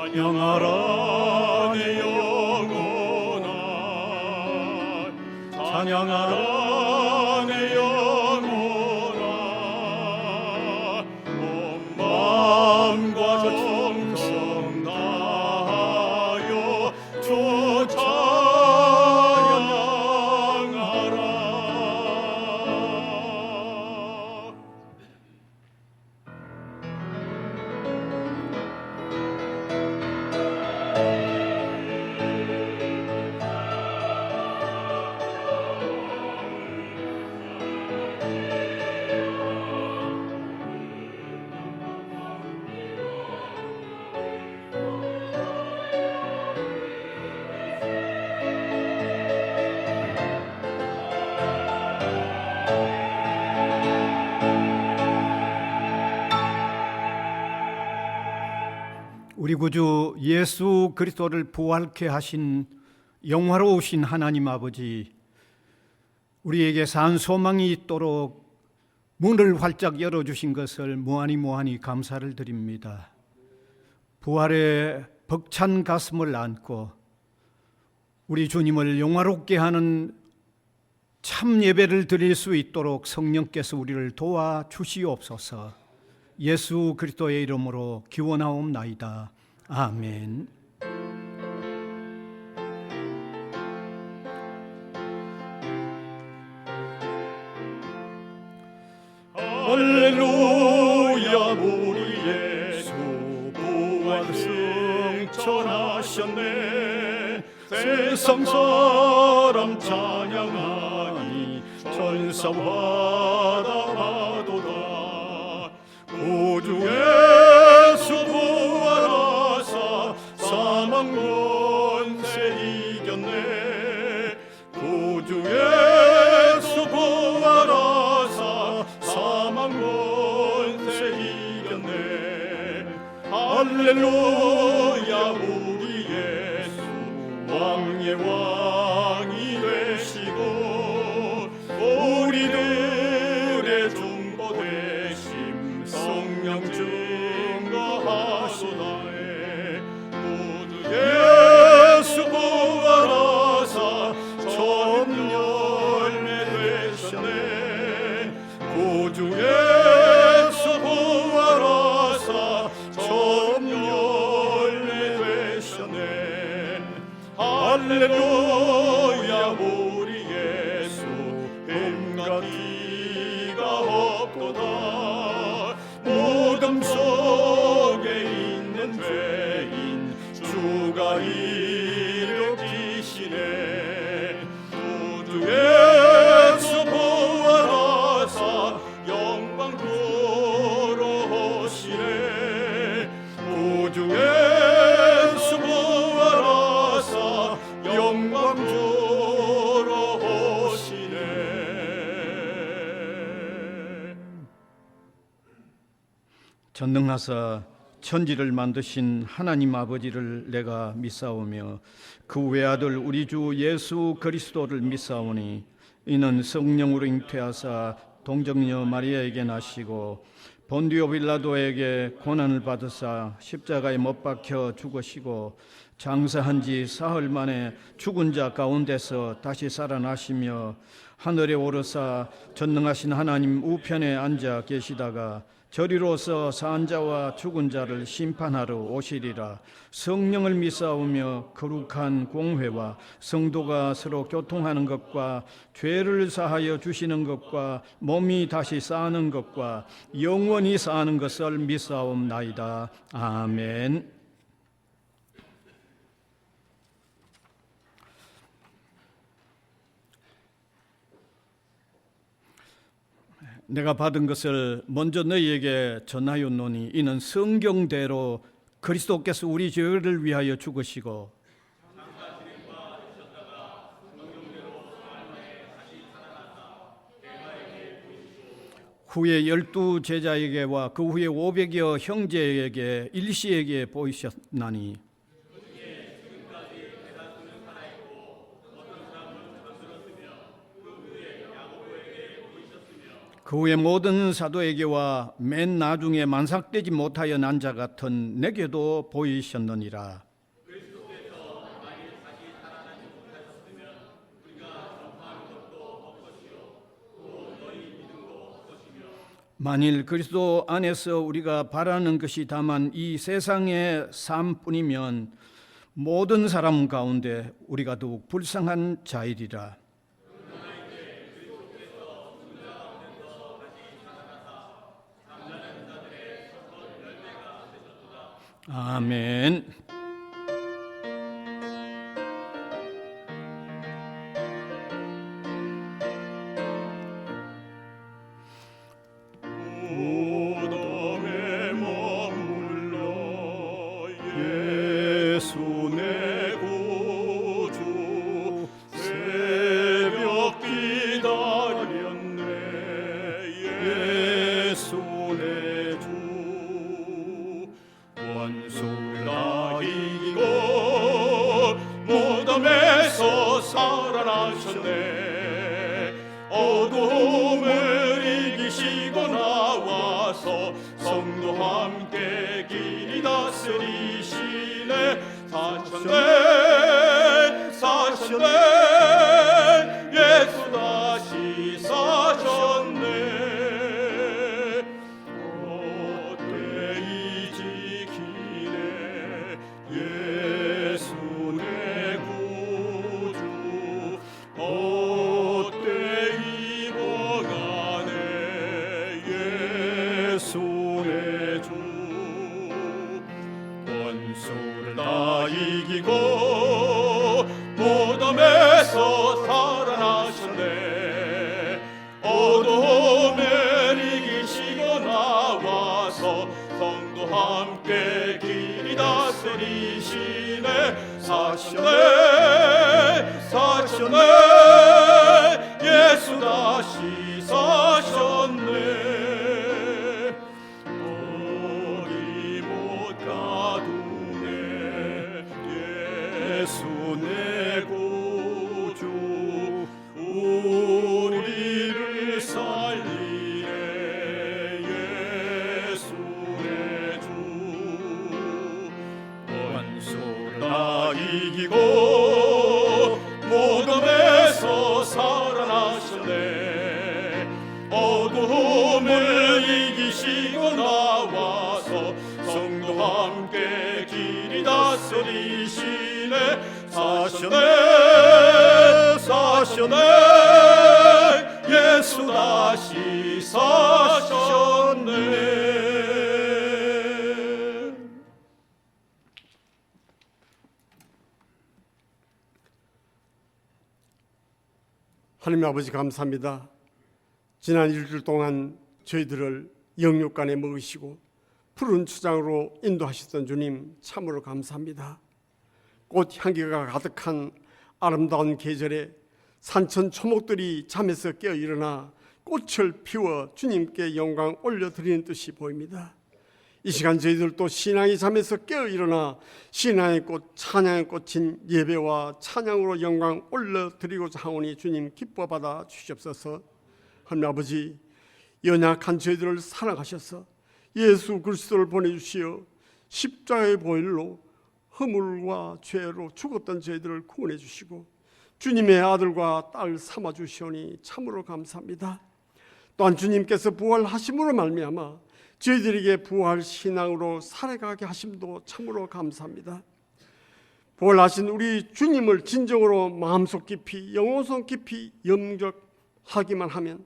찬양하라 내 영혼아, 찬양하라 내 영혼아, 온 마음과 정성 다하여 주 찬양하라. 우리 구주 예수 그리스도를 부활케 하신 영화로우신 하나님 아버지, 우리에게 산 소망이 있도록 문을 활짝 열어주신 것을 무한히 감사를 드립니다. 부활의 벅찬 가슴을 안고 우리 주님을 영화롭게 하는 참 예배를 드릴 수 있도록 성령께서 우리를 도와주시옵소서. 예수 그리스도의 이름으로 기원하옵나이다. 아멘. 할렐루야, 우리 예수 부활 승천하셨네. 세상 사람 찬양하니 천사마다 하도다. 구주 예수 부활하사 사망 권세 이겼네. 구주 예수 부활하사 사망 권세 이겼네. 할렐루야, 우리 예수 왕의 왕이 되시고 우리들의 중보 되심 성령 증거하소나에. 구주 예수 부활하사 처음 열매 되셨네. 구주 예수 부활하사 처음 열매 되셨네. 할렐루야, 우리 예수 뱀과 티가 없도다. 무덤 속에 있는 죄인 주가 일으키시네. 구주 예수 부활하사 영광 들어오시네. 구주 예수 부활하사 영광 들어오시네. 전능하사 천지를 만드신 하나님 아버지를 내가 믿사오며 그 외아들 우리 주 예수 그리스도를 믿사오니 이는 성령으로 잉태하사 동정녀 마리아에게 나시고 본디오 빌라도에게 고난을 받으사 십자가에 못 박혀 죽으시고 장사한 지 사흘 만에 죽은 자 가운데서 다시 살아나시며 하늘에 오르사 전능하신 하나님 우편에 앉아 계시다가 저리로서 산 자와 죽은 자를 심판하러 오시리라. 성령을 믿사오며 거룩한 공회와 성도가 서로 교통하는 것과 죄를 사하여 주시는 것과 몸이 다시 사는 것과 영원히 사는 것을 믿사옵나이다. 아멘. 내가 받은 것을 먼저 너희에게 전하였노니 이는 성경대로 그리스도께서 우리 죄를 위하여 죽으시고 후에 12 제자에게와 그 후에 500여 형제에게 일시에게 보이셨나니 그 후에 모든 사도에게와 맨 나중에 만삭되지 못하여 난 자 같은 내게도 보이셨느니라. 만일 그리스도 안에서 우리가 바라는 것이 다만 이 세상의 삶뿐이면 모든 사람 가운데 우리가 더욱 불쌍한 자이리라. 아멘. 무덤에 머물러 예수 내 구주 새벽 기다렸네. 예수 내 주 원수를 다 이기고 무덤에서 살아나셨네. 어둠을 이기시고 나와서 성도 함께 길이 다스리시네. 사셨네 예수 다시 사셨네. 헛되이 지키네 예수 내 구주. 헛되이 보가네 예수 내 주. 원수를 다 이기고 무덤에서 살아나셨네. 어둠을 이기시고 나와서 성도 함께 길이 다스리시네. 사셨네 예수 다시 사셨네. 어디 못 가두네 예수 내 구주. 우리를 살리네 예수 내 주. 원수를 다 이기고 무덤에서 살아나셨네. 어둠을 이기시고 나와서 성도 함께 길이 다스리시네. 사셨네 예수 다시 사셨네. 하나님 아버지 감사합니다. 지난 일주일 동안 저희들을 영육간에 먹으시고 푸른 추장으로 인도하셨던 주님 참으로 감사합니다. 꽃 향기가 가득한 아름다운 계절에 산천 초목들이 잠에서 깨어 일어나 꽃을 피워 주님께 영광 올려드리는 뜻이 보입니다. 이 시간 저희들도 신앙이 잠에서 깨어 일어나 신앙의 꽃, 찬양의 꽃인 예배와 찬양으로 영광 올려드리고자 하오니 주님 기뻐 받아 주시옵소서. 하나님 아버지, 연약한 저희들을 사랑하셔서 예수 그리스도를 보내주시어 십자가의 보혈로 허물과 죄로 죽었던 저희들을 구원해 주시고 주님의 아들과 딸 삼아 주시오니 참으로 감사합니다. 또한 주님께서 부활하심으로 말미암아 저희들에게 부활 신앙으로 살아가게 하심도 참으로 감사합니다. 부활하신 우리 주님을 진정으로 마음속 깊이 영혼속 깊이 영접하기만 하면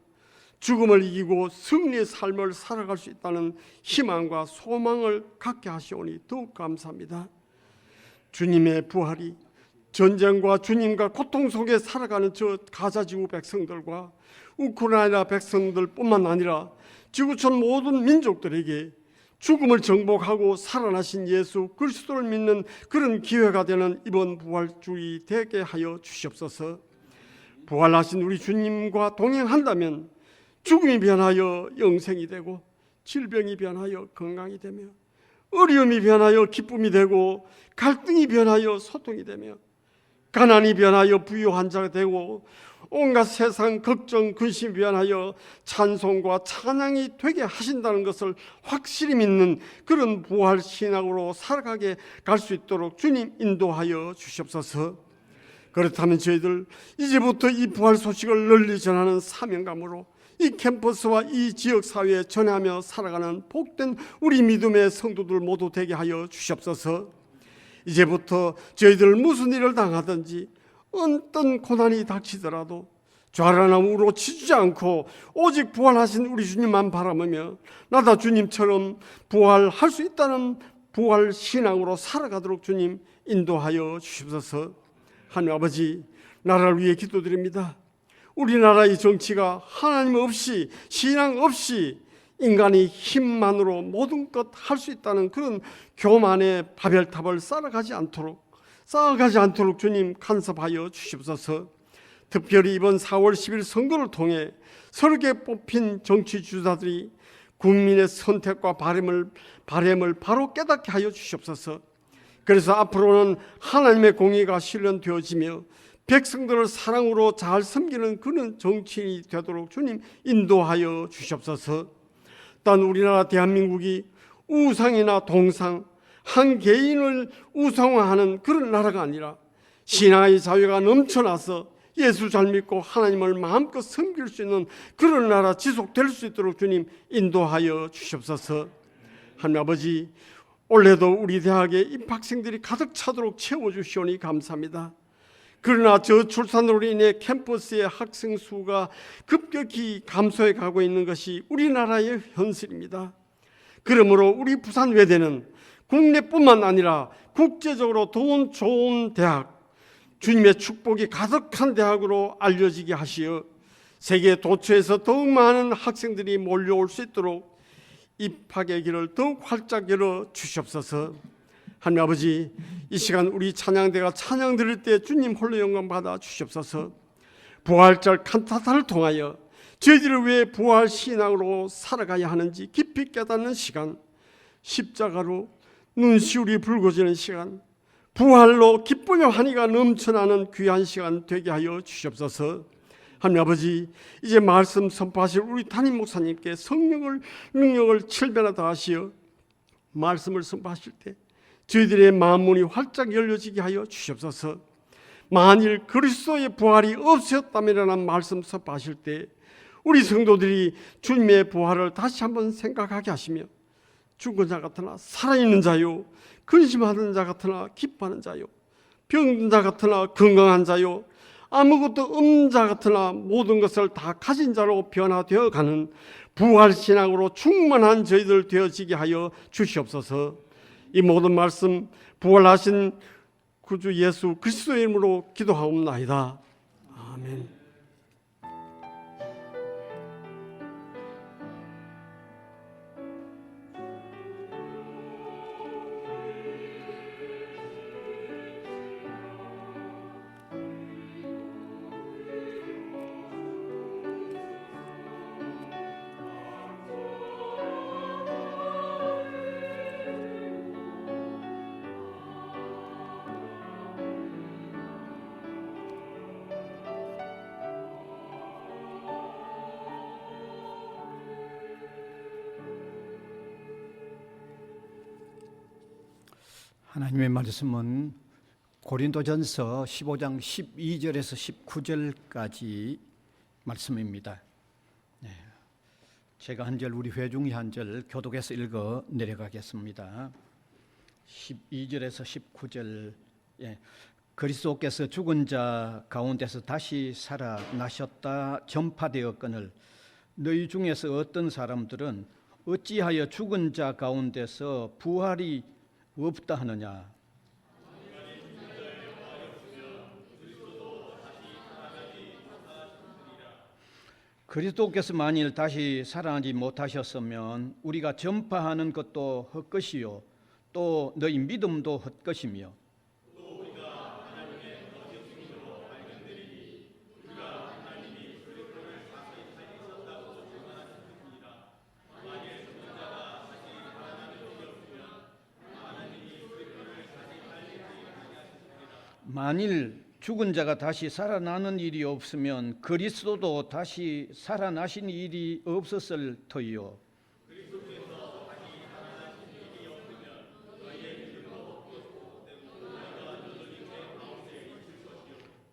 죽음을 이기고 승리의 삶을 살아갈 수 있다는 희망과 소망을 갖게 하시오니 더욱 감사합니다. 주님의 부활이 전쟁과 주님과 고통 속에 살아가는 저 가자지구 백성들과 우크라이나 백성들뿐만 아니라 지구촌 모든 민족들에게 죽음을 정복하고 살아나신 예수 그리스도를 믿는 그런 기회가 되는 이번 부활주의 되게 하여 주시옵소서. 부활하신 우리 주님과 동행한다면 죽음이 변하여 영생이 되고 질병이 변하여 건강이 되며 어려움이 변하여 기쁨이 되고 갈등이 변하여 소통이 되며 가난이 변하여 부유한 자가 되고 온갖 세상 걱정 근심이 변하여 찬송과 찬양이 되게 하신다는 것을 확실히 믿는 그런 부활 신앙으로 살아가게 갈 수 있도록 주님 인도하여 주시옵소서. 그렇다면 저희들 이제부터 이 부활 소식을 널리 전하는 사명감으로 이 캠퍼스와 이 지역 사회에 전하며 살아가는 복된 우리 믿음의 성도들 모두 되게 하여 주시옵소서. 이제부터 저희들 무슨 일을 당하든지 어떤 고난이 닥치더라도 좌라나 우로 치주지 않고 오직 부활하신 우리 주님만 바라보며 나다 주님처럼 부활할 수 있다는 부활 신앙으로 살아가도록 주님 인도하여 주시옵소서. 하나님 아버지, 나라를 위해 기도드립니다. 우리나라의 정치가 하나님 없이, 신앙 없이 인간의 힘만으로 모든 것 할 수 있다는 그런 교만의 바벨탑을 쌓아가지 않도록 주님 간섭하여 주시옵소서. 특별히 이번 4월 10일 선거를 통해 서로게 뽑힌 정치 주자들이 국민의 선택과 바램을 바로 깨닫게 하여 주시옵소서. 그래서 앞으로는 하나님의 공의가 실현되어지며 백성들을 사랑으로 잘 섬기는 그런 정치인이 되도록 주님 인도하여 주시옵소서. 단 우리나라 대한민국이 우상이나 동상, 한 개인을 우상화하는 그런 나라가 아니라 신앙의 자유가 넘쳐나서 예수 잘 믿고 하나님을 마음껏 섬길 수 있는 그런 나라 지속될 수 있도록 주님 인도하여 주시옵소서. 하나님 아버지, 올해도 우리 대학에 입학생들이 가득 차도록 채워주시오니 감사합니다. 그러나 저출산으로 인해 캠퍼스의 학생 수가 급격히 감소해 가고 있는 것이 우리나라의 현실입니다. 그러므로 우리 부산 외대는 국내뿐만 아니라 국제적으로 더 좋은 대학, 주님의 축복이 가득한 대학으로 알려지게 하시어 세계 도처에서 더욱 많은 학생들이 몰려올 수 있도록 입학의 길을 더욱 활짝 열어 주시옵소서. 하나님 아버지, 이 시간 우리 찬양대가 찬양 드릴 때 주님 홀로 영광 받아 주시옵소서. 부활절 칸타타를 통하여 저희들을 왜 부활 신앙으로 살아가야 하는지 깊이 깨닫는 시간, 십자가로 눈시울이 붉어지는 시간, 부활로 기쁨의 환희가 넘쳐나는 귀한 시간 되게 하여 주시옵소서. 하나님 아버지, 이제 말씀 선포하실 우리 담임 목사님께 성령을 능력을 7배나 더하시어 말씀을 선포하실 때 저희들의 마음 문이 활짝 열려지게 하여 주시옵소서. 만일 그리스도의 부활이 없었다면이라는 말씀 선포하실 때 우리 성도들이 주님의 부활을 다시 한번 생각하게 하시며 죽은 자 같으나 살아있는 자요, 근심하는 자 같으나 기뻐하는 자요, 병든 자 같으나 건강한 자요, 아무것도 없는 자 같으나 모든 것을 다 가진 자로 변화되어 가는 부활신앙으로 충만한 저희들 되어지게 하여 주시옵소서. 이 모든 말씀 부활하신 구주 예수 그리스도의 이름으로 기도하옵나이다. 아멘. 하나님의 말씀은 고린도전서 15장 12절에서 19절까지 말씀입니다. 제가 한 절, 우리 회중이 한 절 교독해서 읽어 내려가겠습니다. 12절에서 19절. 그리스도께서 죽은 자 가운데서 다시 살아나셨다 전파되었거늘 너희 중에서 어떤 사람들은 어찌하여 죽은 자 가운데서 부활이 없다 하느냐. 그리스도께서 만일 다시 살아나지 못하셨으면 우리가 전파하는 것도 헛것이요 또 너희 믿음도 헛것이며 만일 죽은 자가 다시 살아나는 일이 없으면 그리스도도 다시 살아나신 일이 없었을 터이요.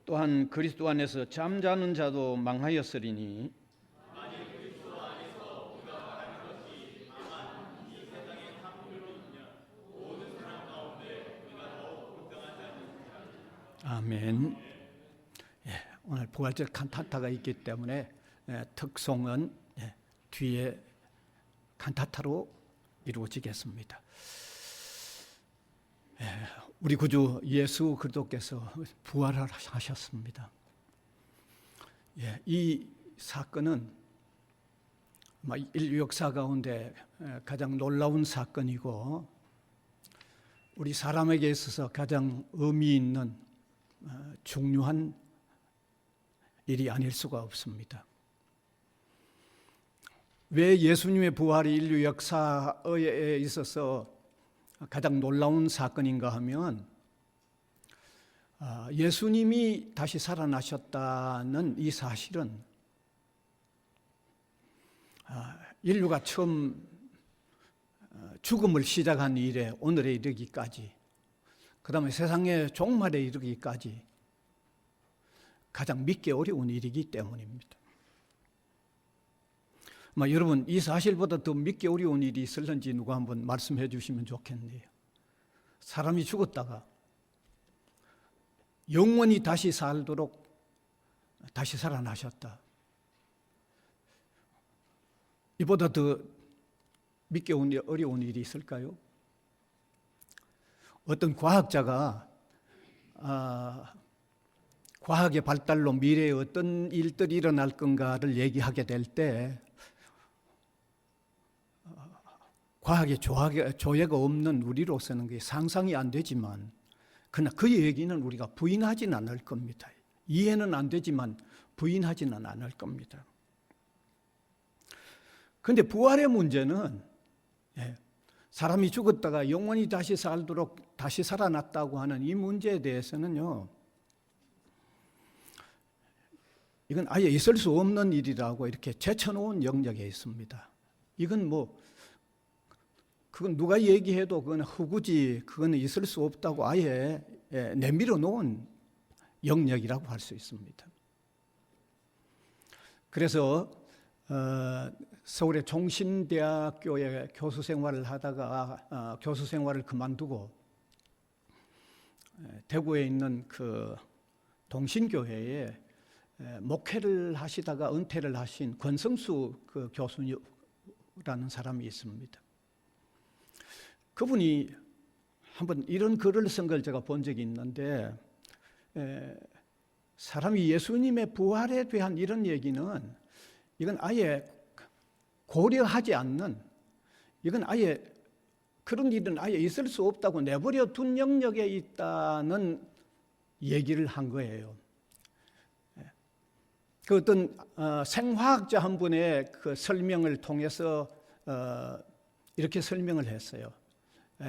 또한 그리스도 안에서 잠자는 자도 망하였으리니 아멘. 오늘 부활절 칸타타가 있기 때문에 특송은 뒤에 칸타타로 이루어지겠습니다. 우리 구주 예수 그리스도께서 부활을 하셨습니다. 이 사건은 인류 역사 가운데 가장 놀라운 사건이고 우리 사람에게 있어서 가장 의미 있는 중요한 일이 아닐 수가 없습니다. 왜 예수님의 부활이 인류 역사에 있어서 가장 놀라운 사건인가 하면 예수님이 다시 살아나셨다는 이 사실은 인류가 처음 죽음을 시작한 이래 오늘에 이르기까지 그 다음에 세상의 종말에 이르기까지 가장 믿기 어려운 일이기 때문입니다. 여러분 이 사실보다 더 믿기 어려운 일이 있을는지 누가 한번 말씀해 주시면 좋겠네요. 사람이 죽었다가 영원히 다시 살도록 다시 살아나셨다. 이보다 더 믿기 어려운 일이 있을까요? 어떤 과학자가 과학의 발달로 미래에 어떤 일들이 일어날 건가를 얘기하게 될 때 과학의 조예가 없는 우리로서는 그게 상상이 안 되지만 그러나 그 얘기는 우리가 부인하지는 않을 겁니다. 이해는 안 되지만 부인하지는 않을 겁니다. 그런데 부활의 문제는 사람이 죽었다가 영원히 다시 살도록 다시 살아났다고 하는 이 문제에 대해서는요, 이건 아예 있을 수 없는 일이라고 이렇게 제쳐놓은 영역에 있습니다. 이건 그건 누가 얘기해도 그건 허구지, 그건 있을 수 없다고 아예 내밀어 놓은 영역이라고 할 수 있습니다. 그래서 서울의 종신대학교에 교수 생활을 하다가 교수 생활을 그만두고 대구에 있는 그 동신교회에 목회를 하시다가 은퇴를 하신 권성수 그 교수라는 사람이 있습니다. 그분이 한번 이런 글을 쓴 걸 제가 본 적이 있는데 사람이 예수님의 부활에 대한 이런 얘기는 이건 아예 고려하지 않는, 이건 아예 그런 일은 아예 있을 수 없다고 내버려 둔 영역에 있다는 얘기를 한 거예요. 그 어떤 생화학자 한 분의 그 설명을 통해서 이렇게 설명을 했어요.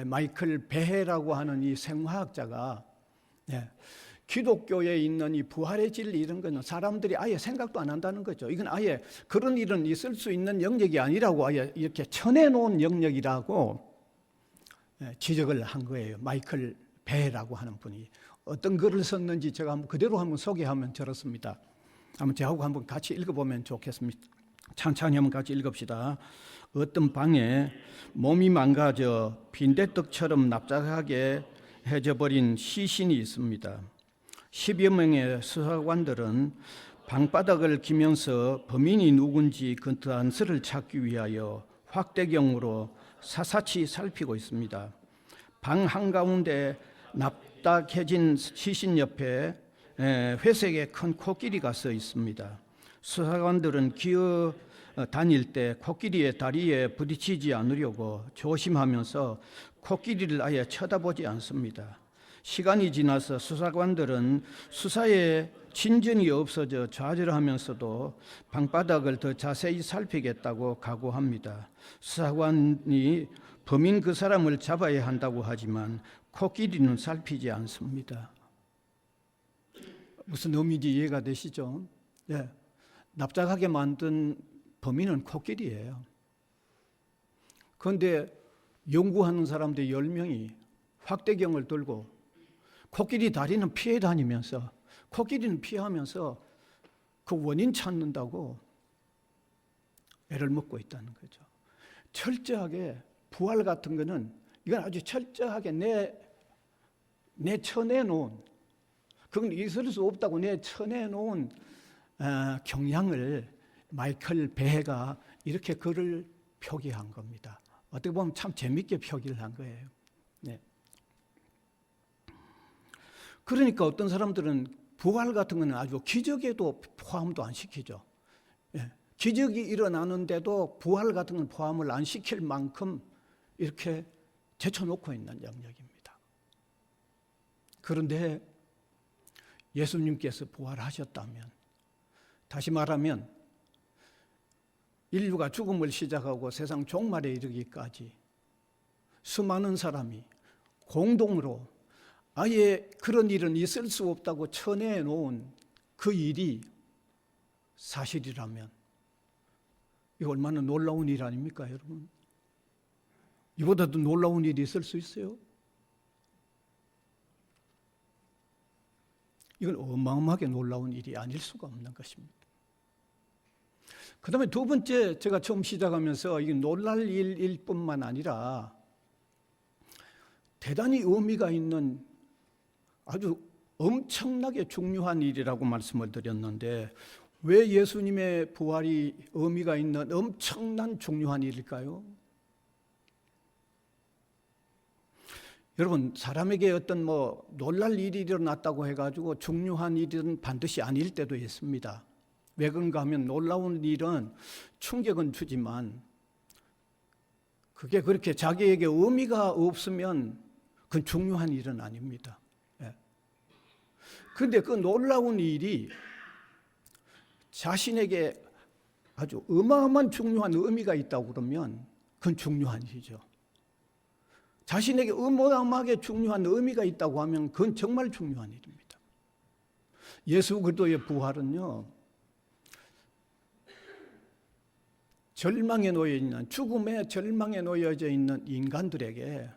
마이클 베헤라고 하는 이 생화학자가 기독교에 있는 이 부활의 진리 이런 거는 사람들이 아예 생각도 안 한다는 거죠. 이건 아예 그런 일은 있을 수 있는 영역이 아니라고 아예 이렇게 쳐내놓은 영역이라고 지적을 한 거예요. 마이클 베헤라고 하는 분이. 어떤 글을 썼는지 제가 그대로 한번 소개하면 저렇습니다. 한번 저하고 한번 같이 읽어보면 좋겠습니다. 천천히 한번 같이 읽읍시다. 어떤 방에 몸이 망가져 빈대떡처럼 납작하게 해져버린 시신이 있습니다. 10여 명의 수사관들은 방바닥을 기면서 범인이 누군지 그 단서를 찾기 위하여 확대경으로 사사치 살피고 있습니다. 방 한가운데 납작해진 시신 옆에 회색의 큰 코끼리가 서 있습니다. 수사관들은 기어 다닐 때 코끼리의 다리에 부딪히지 않으려고 조심하면서 코끼리를 아예 쳐다보지 않습니다. 시간이 지나서 수사관들은 수사에 진전이 없어져 좌절하면서도 방바닥을 더 자세히 살피겠다고 각오합니다. 수사관이 범인 그 사람을 잡아야 한다고 하지만 코끼리는 살피지 않습니다. 무슨 의미인지 이해가 되시죠? 예. 납작하게 만든 범인은 코끼리예요. 그런데 연구하는 사람들 10명이 확대경을 들고 코끼리 다리는 피해 다니면서, 코끼리는 피하면서 그 원인 찾는다고 애를 먹고 있다는 거죠. 철저하게 부활 같은 거는 이건 아주 철저하게 내 쳐내놓은, 그건 있을 수 없다고 내 쳐내놓은 경향을 마이클 베헤가 이렇게 글을 표기한 겁니다. 어떻게 보면 참 재밌게 표기를 한 거예요. 네. 그러니까 어떤 사람들은 부활 같은 거는 아주 기적에도 포함도 안 시키죠. 예. 기적이 일어나는데도 부활 같은 건 포함을 안 시킬 만큼 이렇게 제쳐놓고 있는 영역입니다. 그런데 예수님께서 부활하셨다면, 다시 말하면 인류가 죽음을 시작하고 세상 종말에 이르기까지 수많은 사람이 공동으로 아예 그런 일은 있을 수 없다고 쳐내놓은 그 일이 사실이라면 이거 얼마나 놀라운 일 아닙니까, 여러분? 이보다도 놀라운 일이 있을 수 있어요? 이건 어마어마하게 놀라운 일이 아닐 수가 없는 것입니다. 그 다음에 두 번째, 제가 처음 시작하면서 이게 놀랄 일일 뿐만 아니라 대단히 의미가 있는 아주 엄청나게 중요한 일이라고 말씀을 드렸는데, 왜 예수님의 부활이 의미가 있는 엄청난 중요한 일일까요? 여러분, 사람에게 어떤 놀랄 일이 일어났다고 해가지고 중요한 일은 반드시 아닐 때도 있습니다. 왜 그런가 하면 놀라운 일은 충격은 주지만 그게 그렇게 자기에게 의미가 없으면 그건 중요한 일은 아닙니다. 그런데 그 놀라운 일이 자신에게 아주 어마어마한 중요한 의미가 있다고 그러면 그건 중요한 일이죠. 자신에게 어마어마하게 중요한 의미가 있다고 하면 그건 정말 중요한 일입니다. 예수 그리스도의 부활은요, 절망에 놓여 있는, 죽음의 절망에 놓여져 있는 인간들에게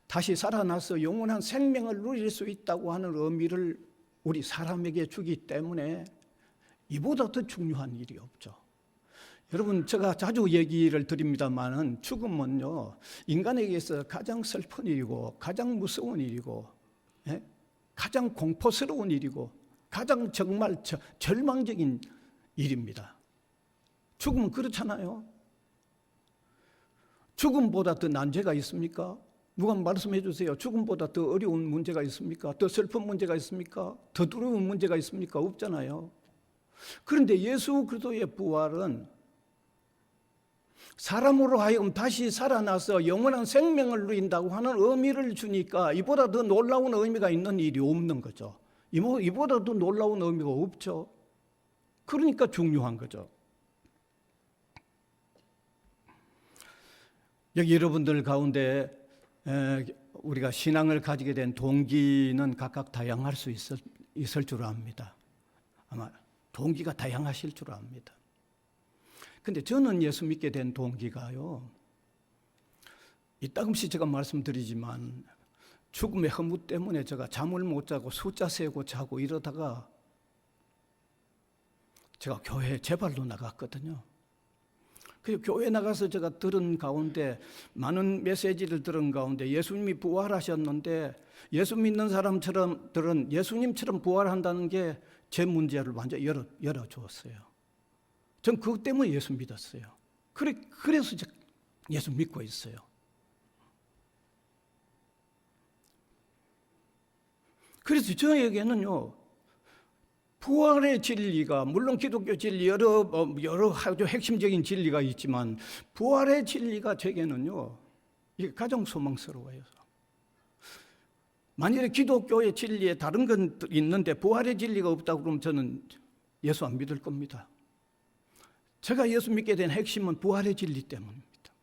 다시 살아나서 영원한 생명을 누릴 수 있다고 하는 의미를 우리 사람에게 주기 때문에 이보다 더 중요한 일이 없죠. 여러분, 제가 자주 얘기를 드립니다만은 죽음은요, 인간에게 있어서 가장 슬픈 일이고 가장 무서운 일이고, 예? 가장 공포스러운 일이고 가장 정말 절망적인 일입니다. 죽음은 그렇잖아요. 죽음보다 더 난제가 있습니까? 누가 말씀해 주세요. 죽음보다 더 어려운 문제가 있습니까? 더 슬픈 문제가 있습니까? 더 두려운 문제가 있습니까? 없잖아요. 그런데 예수 그리스도의 부활은 사람으로 하여금 다시 살아나서 영원한 생명을 누린다고 하는 의미를 주니까 이보다 더 놀라운 의미가 있는 일이 없는 거죠. 이보다 더 놀라운 의미가 없죠. 그러니까 중요한 거죠. 여기 여러분들 가운데 우리가 신앙을 가지게 된 동기는 각각 다양할 수 있을 줄 압니다. 아마 동기가 다양하실 줄 압니다. 근데 저는 예수 믿게 된 동기가요, 이따금씩 제가 말씀드리지만 죽음의 허무 때문에 제가 잠을 못 자고 숫자 세고 자고 이러다가 제가 교회에 제발로 나갔거든요. 그래서 교회 나가서 제가 들은 가운데, 많은 메시지를 들은 가운데 예수님이 부활하셨는데 예수 믿는 사람들은 예수님처럼 부활한다는 게 제 문제를 완전히 열어주었어요. 전 그것 때문에 예수 믿었어요. 그래서 예수 믿고 있어요. 그래서 저에게는요, 부활의 진리가, 물론 기독교 진리 여러 아주 핵심적인 진리가 있지만 부활의 진리가 제게는요, 이게 가장 소망스러워요. 만일에 기독교의 진리에 다른 건 있는데 부활의 진리가 없다고 그러면 저는 예수 안 믿을 겁니다. 제가 예수 믿게 된 핵심은 부활의 진리 때문입니다.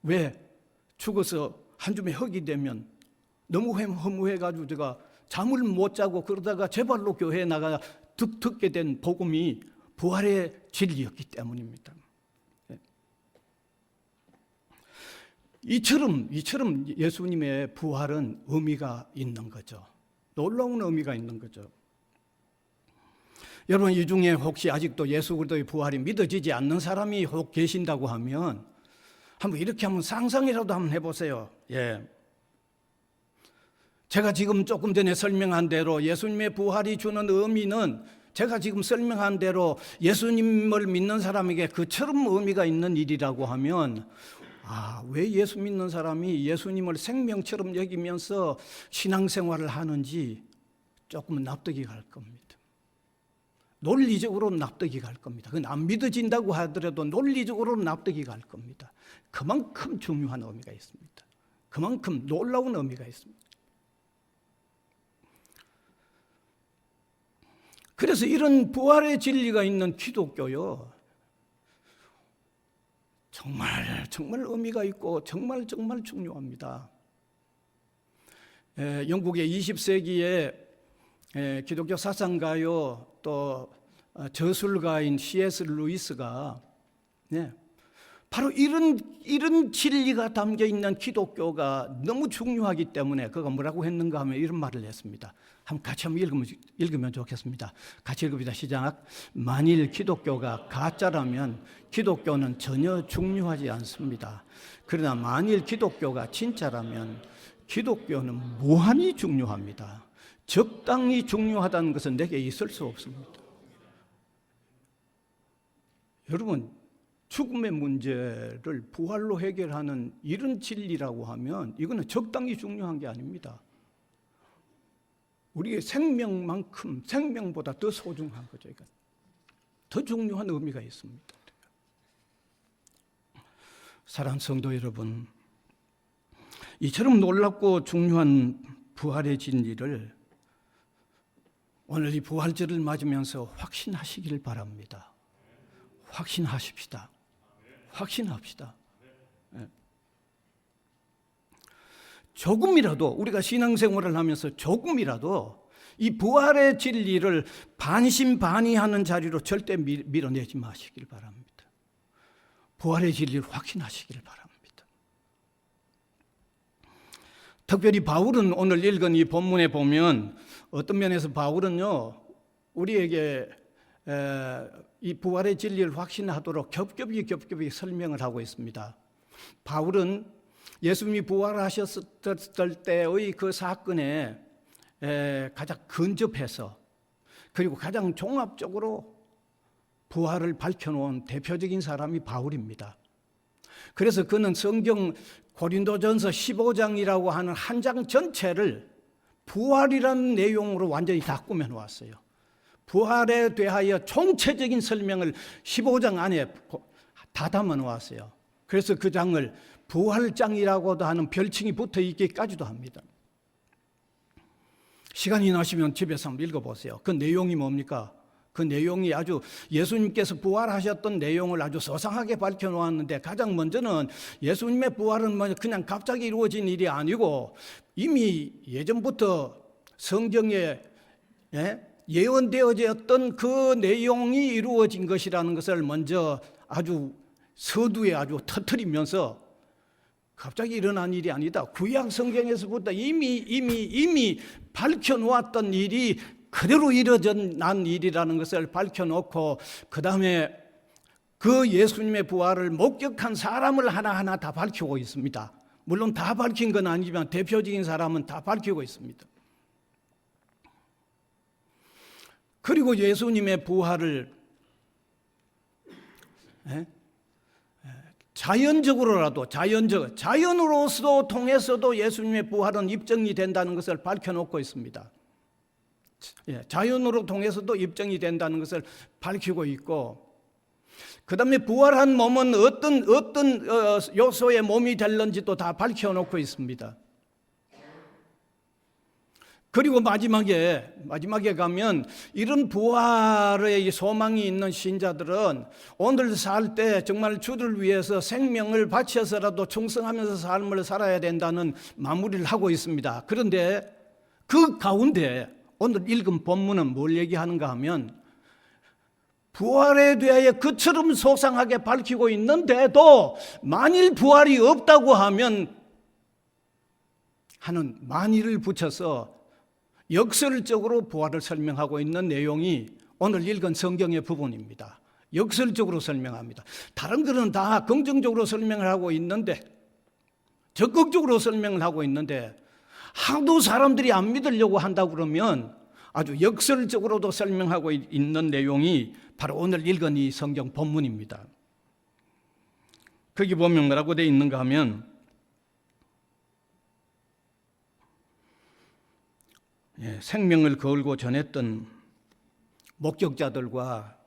왜? 죽어서 한 줌의 흙이 되면 너무 허무해가지고 제가 잠을 못 자고 그러다가 제발로 교회에 나가 듣게 된 복음이 부활의 진리였기 때문입니다. 이처럼 예수님의 부활은 의미가 있는 거죠. 놀라운 의미가 있는 거죠. 여러분, 이 중에 혹시 아직도 예수 그리스도의 부활이 믿어지지 않는 사람이 혹 계신다고 하면 한번 이렇게 한번 상상이라도 한번 해보세요. 제가 지금 조금 전에 설명한 대로 예수님의 부활이 주는 의미는 제가 지금 설명한 대로 예수님을 믿는 사람에게 그처럼 의미가 있는 일이라고 하면 왜 예수 믿는 사람이 예수님을 생명처럼 여기면서 신앙생활을 하는지 조금은 납득이 갈 겁니다. 논리적으로 납득이 갈 겁니다. 그건 안 믿어진다고 하더라도 논리적으로 납득이 갈 겁니다. 그만큼 중요한 의미가 있습니다. 그만큼 놀라운 의미가 있습니다. 그래서 이런 부활의 진리가 있는 기독교요, 정말 의미가 있고 정말 중요합니다. 영국의 20세기에 기독교 사상가요 또 저술가인 C.S. 루이스가 바로 이런 진리가 담겨 있는 기독교가 너무 중요하기 때문에 그가 뭐라고 했는가 하면 이런 말을 했습니다. 같이 한번 읽으면 좋겠습니다. 같이 읽읍니다. 시작. 만일 기독교가 가짜라면 기독교는 전혀 중요하지 않습니다. 그러나 만일 기독교가 진짜라면 기독교는 무한히 중요합니다. 적당히 중요하다는 것은 내게 있을 수 없습니다. 여러분, 죽음의 문제를 부활로 해결하는 이런 진리라고 하면 이거는 적당히 중요한 게 아닙니다. 우리의 생명만큼, 생명보다 더 소중한 거죠. 이건 더 중요한 의미가 있습니다. 사랑하는 성도 여러분, 이처럼 놀랍고 중요한 부활의 진리를 오늘 이 부활절을 맞으면서 확신하시기를 바랍니다. 확신하십시다. 확신합시다. 조금이라도 우리가 신앙생활을 하면서 조금이라도 이 부활의 진리를 반신반의하는 자리로 절대 밀어내지 마시길 바랍니다. 부활의 진리를 확신하시길 바랍니다. 특별히 바울은 오늘 읽은 이 본문에 보면 어떤 면에서 바울은요, 우리에게 이 부활의 진리를 확신하도록 겹겹이 설명을 하고 있습니다. 바울은 예수님이 부활하셨을 때의 그 사건에 가장 근접해서 그리고 가장 종합적으로 부활을 밝혀놓은 대표적인 사람이 바울입니다. 그래서 그는 성경 고린도전서 15장이라고 하는 한 장 전체를 부활이라는 내용으로 완전히 다 꾸며놓았어요. 부활에 대하여 총체적인 설명을 15장 안에 다 담아놓았어요. 그래서 그 장을 부활장이라고도 하는 별칭이 붙어있기까지도 합니다. 시간이 나시면 집에서 한번 읽어보세요. 그 내용이 뭡니까? 그 내용이 아주 예수님께서 부활하셨던 내용을 아주 소상하게 밝혀놓았는데, 가장 먼저는 예수님의 부활은 그냥 갑자기 이루어진 일이 아니고 이미 예전부터 성경에 예언되어졌던 그 내용이 이루어진 것이라는 것을 먼저 아주 서두에 아주 터뜨리면서, 갑자기 일어난 일이 아니다, 구약 성경에서부터 이미 밝혀놓았던 일이 그대로 일어난 일이라는 것을 밝혀놓고, 그 다음에 그 예수님의 부활을 목격한 사람을 하나하나 다 밝히고 있습니다. 물론 다 밝힌 건 아니지만 대표적인 사람은 다 밝히고 있습니다. 그리고 예수님의 부활을 자연으로서도 통해서도 예수님의 부활은 입증이 된다는 것을 밝혀놓고 있습니다. 자연으로 통해서도 입증이 된다는 것을 밝히고 있고, 그 다음에 부활한 몸은 어떤 요소의 몸이 될는지도 다 밝혀놓고 있습니다. 그리고 마지막에 가면 이런 부활의 소망이 있는 신자들은 오늘 살 때 정말 주를 위해서 생명을 바쳐서라도 충성하면서 삶을 살아야 된다는 마무리를 하고 있습니다. 그런데 그 가운데 오늘 읽은 본문은 뭘 얘기하는가 하면 부활에 대하여 그처럼 소상하게 밝히고 있는데도 만일 부활이 없다고 하면 하는 만일을 붙여서 역설적으로 부활을 설명하고 있는 내용이 오늘 읽은 성경의 부분입니다. 역설적으로 설명합니다. 다른 것은 다 긍정적으로 설명을 하고 있는데, 적극적으로 설명을 하고 있는데 하도 사람들이 안 믿으려고 한다고 그러면 아주 역설적으로도 설명하고 있는 내용이 바로 오늘 읽은 이 성경 본문입니다. 거기 보면 뭐라고 되어 있는가 하면 생명을 걸고 전했던 목격자들과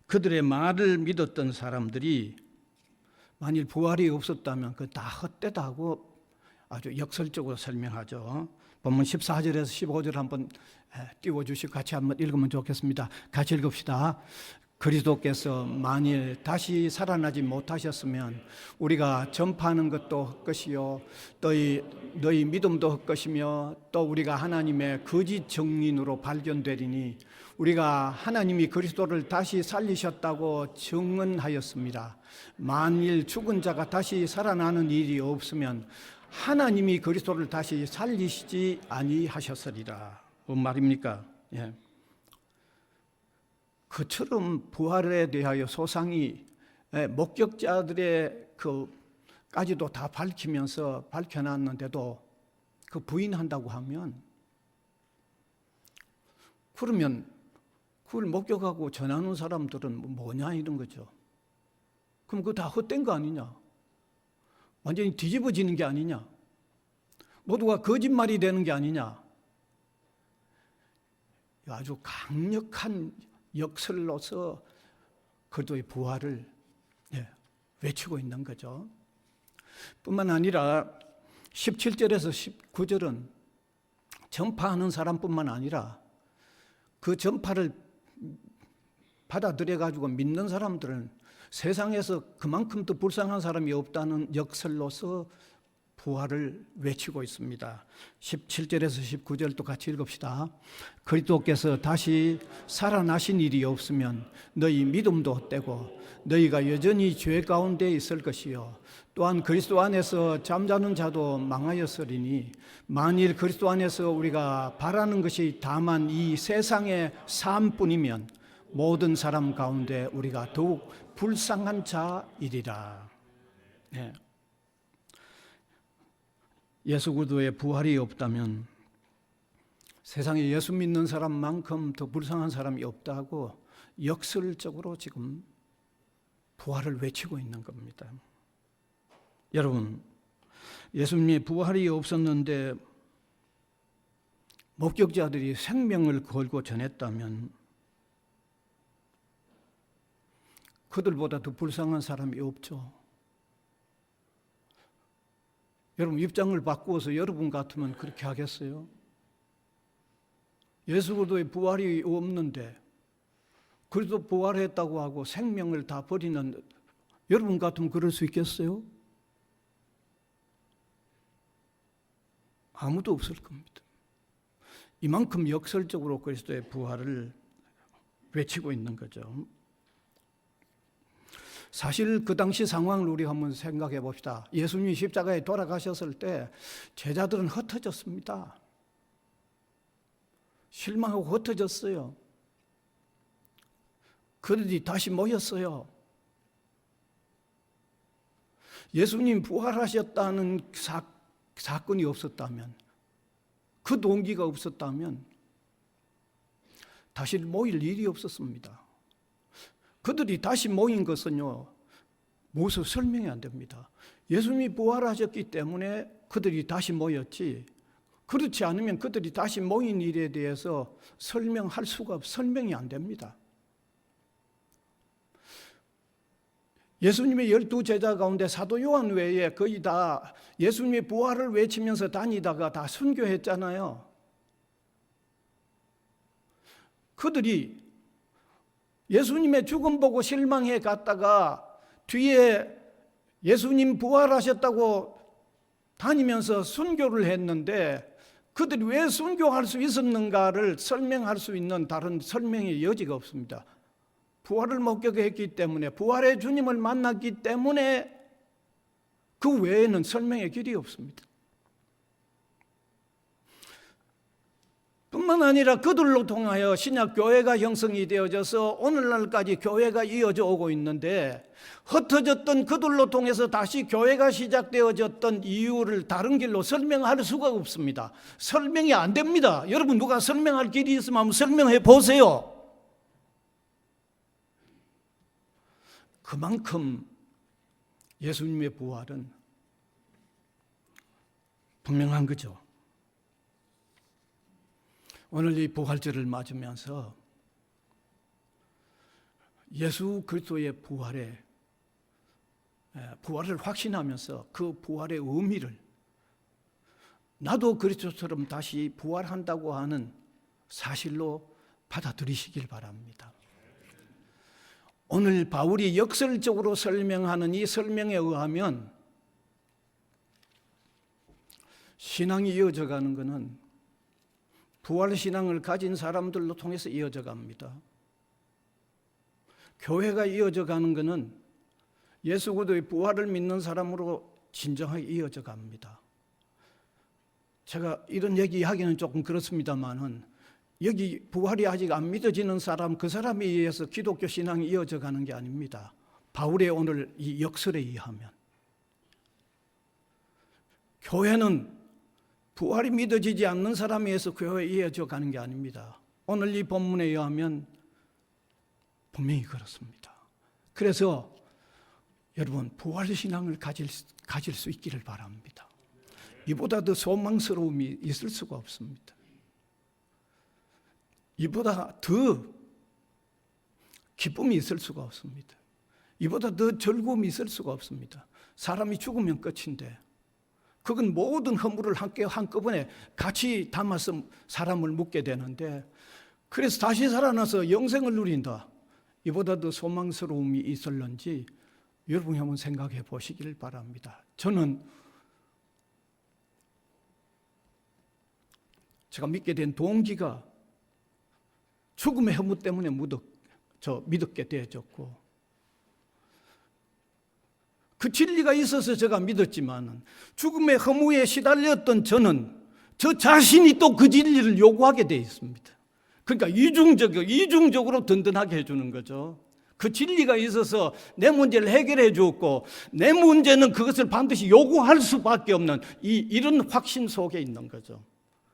그들의 말을 믿었던 사람들이 만일 부활이 없었다면 그건 다 헛되다고 아주 역설적으로 설명하죠. 본문 14절에서 15절 한번 띄워주시고 같이 한번 읽으면 좋겠습니다. 같이 읽읍시다. 그리스도께서 만일 다시 살아나지 못하셨으면 우리가 전파하는 것도 헛것이요 너희 믿음도 헛것이며 또 우리가 하나님의 거짓 증인으로 발견되리니 우리가 하나님이 그리스도를 다시 살리셨다고 증언하였습니다. 만일 죽은 자가 다시 살아나는 일이 없으면 하나님이 그리스도를 다시 살리시지 아니하셨으리라. 뭔 말입니까? 예. 그처럼 부활에 대하여 소상히 목격자들의 까지도 다 밝히면서 밝혀놨는데도 그 부인한다고 하면 그러면 그걸 목격하고 전하는 사람들은 뭐냐 이런 거죠. 그럼 그거 다 헛된 거 아니냐? 완전히 뒤집어지는 게 아니냐? 모두가 거짓말이 되는 게 아니냐? 아주 강력한 역설로서 그리스도의 부활을 외치고 있는 거죠. 뿐만 아니라 17절에서 19절은 전파하는 사람뿐만 아니라 그 전파를 받아들여가지고 믿는 사람들은 세상에서 그만큼 더 불쌍한 사람이 없다는 역설로서 부활을 외치고 있습니다. 17절에서 19절도 같이 읽읍시다. 그리스도께서 다시 살아나신 일이 없으면 너희 믿음도 헛되고 너희가 여전히 죄 가운데 있을 것이요 또한 그리스도 안에서 잠자는 자도 망하였으리니 만일 그리스도 안에서 우리가 바라는 것이 다만 이 세상의 삶뿐이면 모든 사람 가운데 우리가 더욱 불쌍한 자이리라. 네. 예수 그리스도의 부활이 없다면 세상에 예수 믿는 사람만큼 더 불쌍한 사람이 없다고 역설적으로 지금 부활을 외치고 있는 겁니다. 여러분, 예수님의 부활이 없었는데 목격자들이 생명을 걸고 전했다면 그들보다 더 불쌍한 사람이 없죠. 여러분 입장을 바꾸어서 여러분 같으면 그렇게 하겠어요? 예수 그리스도의 부활이 없는데 그리스도 부활했다고 하고 생명을 다 버리는 여러분 같으면 그럴 수 있겠어요? 아무도 없을 겁니다. 이만큼 역설적으로 그리스도의 부활을 외치고 있는 거죠. 사실 그 당시 상황을 우리 한번 생각해 봅시다. 예수님이 십자가에 돌아가셨을 때 제자들은 흩어졌습니다. 실망하고 흩어졌어요. 그들이 다시 모였어요. 예수님 부활하셨다는 사건이 없었다면, 그 동기가 없었다면 다시 모일 일이 없었습니다. 그들이 다시 모인 것은요, 모습 설명이 안 됩니다. 예수님이 부활하셨기 때문에 그들이 다시 모였지, 그렇지 않으면 그들이 다시 모인 일에 대해서 설명이 안 됩니다. 예수님의 12제자 가운데 사도 요한 외에 거의 다 예수님의 부활을 외치면서 다니다가 다 순교했잖아요. 그들이 예수님의 죽음 보고 실망해 갔다가 뒤에 예수님 부활하셨다고 다니면서 순교를 했는데 그들이 왜 순교할 수 있었는가를 설명할 수 있는 다른 설명의 여지가 없습니다. 부활을 목격했기 때문에, 부활의 주님을 만났기 때문에 그 외에는 설명의 길이 없습니다. 뿐만 아니라 그들로 통하여 신약 교회가 형성이 되어져서 오늘날까지 교회가 이어져 오고 있는데, 흩어졌던 그들로 통해서 다시 교회가 시작되어졌던 이유를 다른 길로 설명할 수가 없습니다. 설명이 안 됩니다. 여러분, 누가 설명할 길이 있으면 한번 설명해 보세요. 그만큼 예수님의 부활은 분명한 거죠. 오늘 이 부활절을 맞으면서 예수 그리스도의 부활을 확신하면서 그 부활의 의미를, 나도 그리스도처럼 다시 부활한다고 하는 사실로 받아들이시길 바랍니다. 오늘 바울이 역설적으로 설명하는 이 설명에 의하면 신앙이 이어져 가는 것은 부활신앙을 가진 사람들로 통해서 이어져 갑니다. 교회가 이어져 가는 것은 예수 그리스도의 부활을 믿는 사람으로 진정하게 이어져 갑니다. 제가 이런 얘기하기는 조금 그렇습니다만은, 여기 부활이 아직 안 믿어지는 사람, 그 사람에 의해서 기독교 신앙이 이어져 가는 게 아닙니다. 바울의 오늘 이 역설에 의하면 교회는 부활이 믿어지지 않는 사람에 의해서 교회에 이어져 가는 게 아닙니다. 오늘 이 본문에 의하면 분명히 그렇습니다. 그래서 여러분, 부활신앙을 가질 수 있기를 바랍니다. 이보다 더 소망스러움이 있을 수가 없습니다. 이보다 더 기쁨이 있을 수가 없습니다. 이보다 더 즐거움이 있을 수가 없습니다. 사람이 죽으면 끝인데, 그건 모든 허물을 한꺼번에 같이 담아서 사람을 묻게 되는데, 그래서 다시 살아나서 영생을 누린다. 이보다 더 소망스러움이 있을런지 여러분이 한번 생각해 보시길 바랍니다. 저는 제가 믿게 된 동기가 죽음의 허무 때문에 믿게 되어졌고, 그 진리가 있어서 제가 믿었지만, 죽음의 허무에 시달렸던 저는 저 자신이 또 그 진리를 요구하게 되어 있습니다. 그러니까 이중적으로 든든하게 해주는 거죠. 그 진리가 있어서 내 문제를 해결해 주었고, 내 문제는 그것을 반드시 요구할 수밖에 없는 이런 확신 속에 있는 거죠.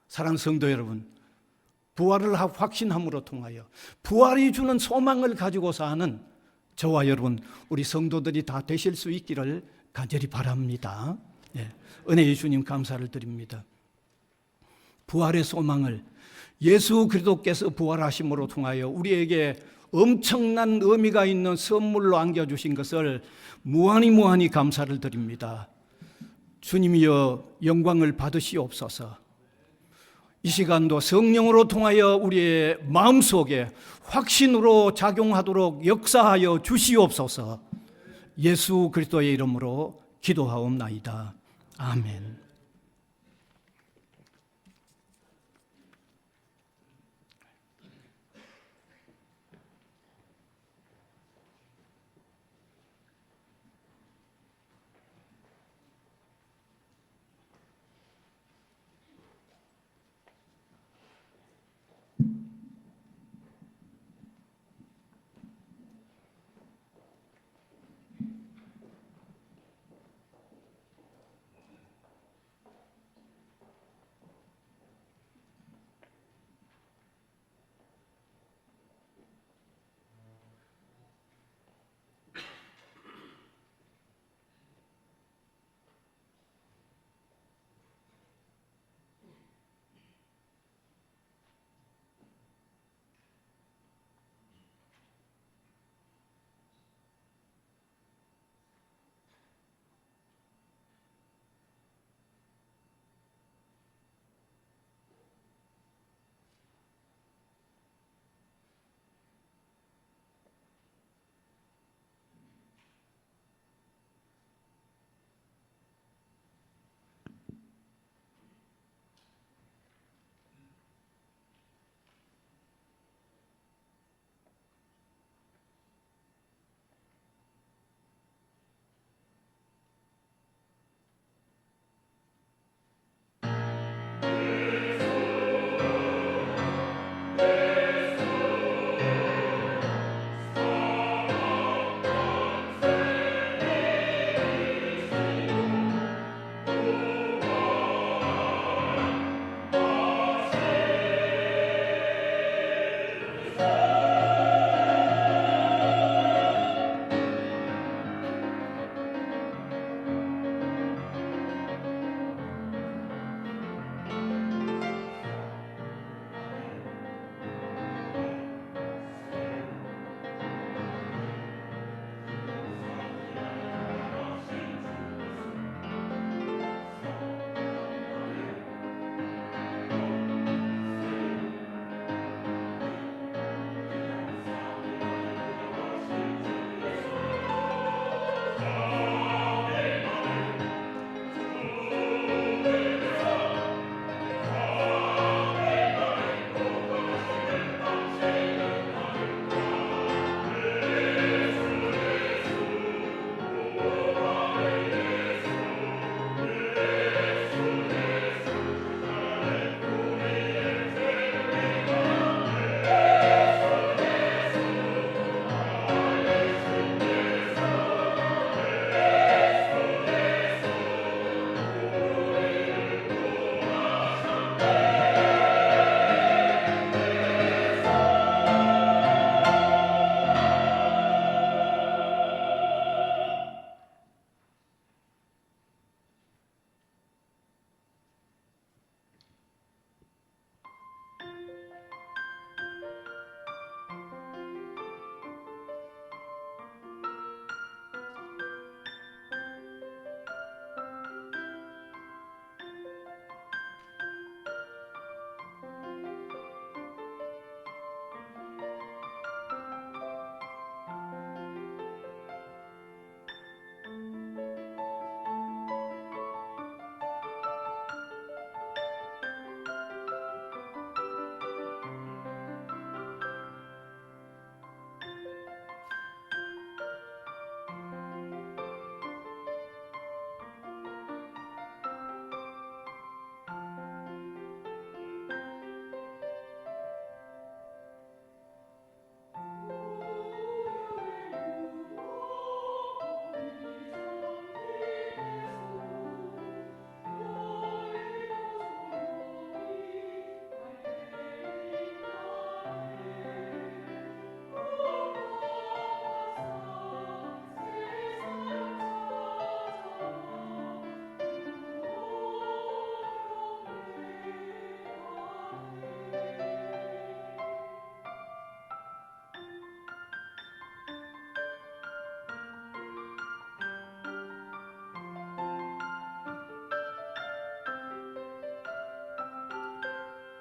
사랑하는 성도 여러분, 부활을 확신함으로 통하여 부활이 주는 소망을 가지고 사는 저와 여러분, 우리 성도들이 다 되실 수 있기를 간절히 바랍니다. 은혜의 주님 감사를 드립니다. 부활의 소망을 예수 그리스도께서 부활하심으로 통하여 우리에게 엄청난 의미가 있는 선물로 안겨주신 것을 무한히 감사를 드립니다. 주님이여 영광을 받으시옵소서. 이 시간도 성령으로 통하여 우리의 마음속에 확신으로 작용하도록 역사하여 주시옵소서. 예수 그리스도의 이름으로 기도하옵나이다. 아멘.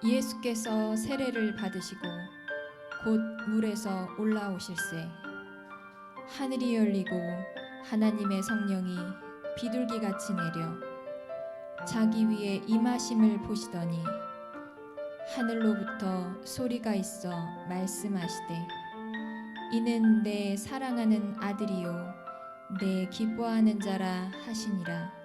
예수께서 세례를 받으시고 곧 물에서 올라오실세 하늘이 열리고 하나님의 성령이 비둘기같이 내려 자기 위에 임하심을 보시더니 하늘로부터 소리가 있어 말씀하시되 이는 내 사랑하는 아들이요 내 기뻐하는 자라 하시니라.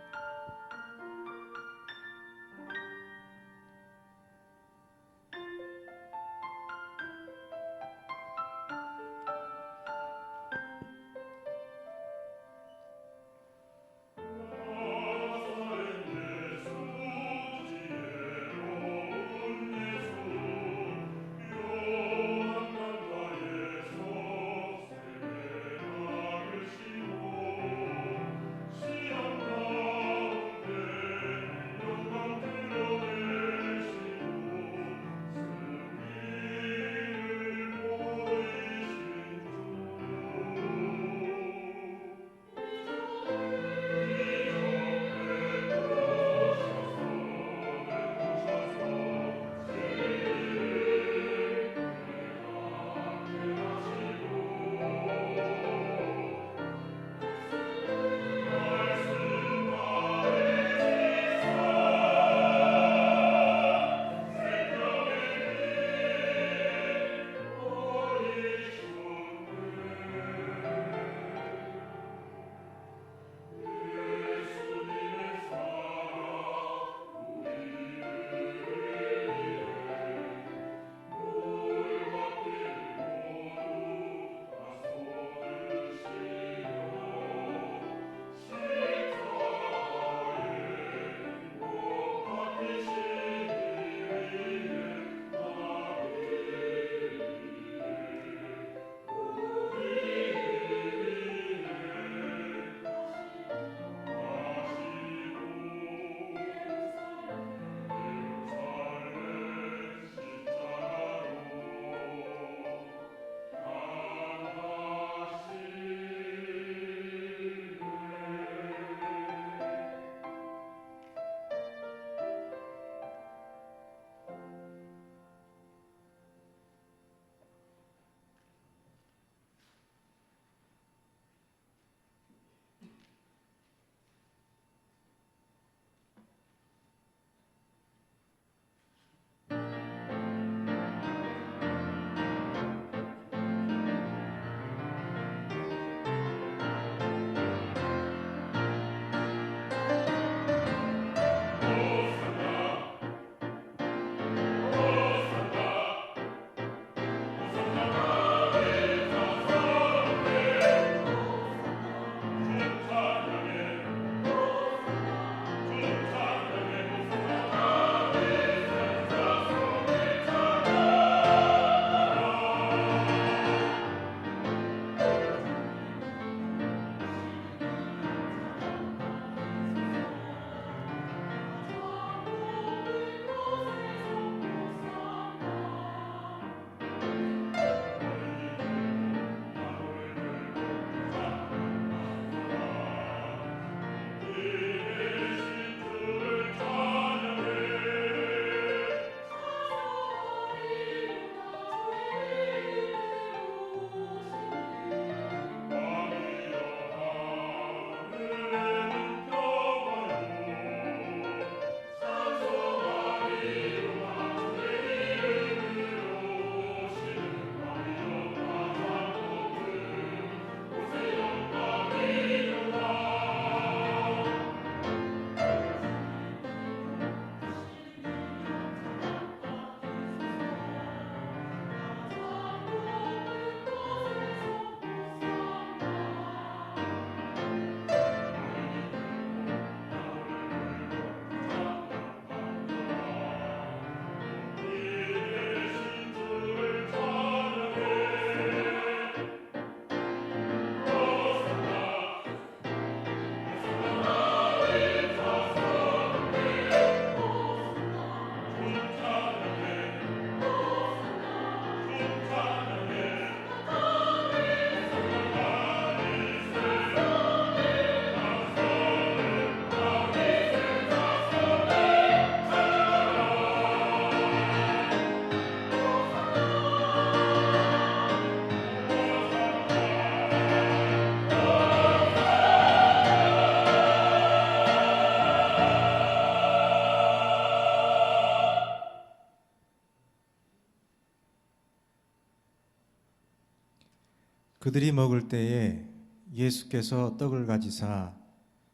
그들이 먹을 때에 예수께서 떡을 가지사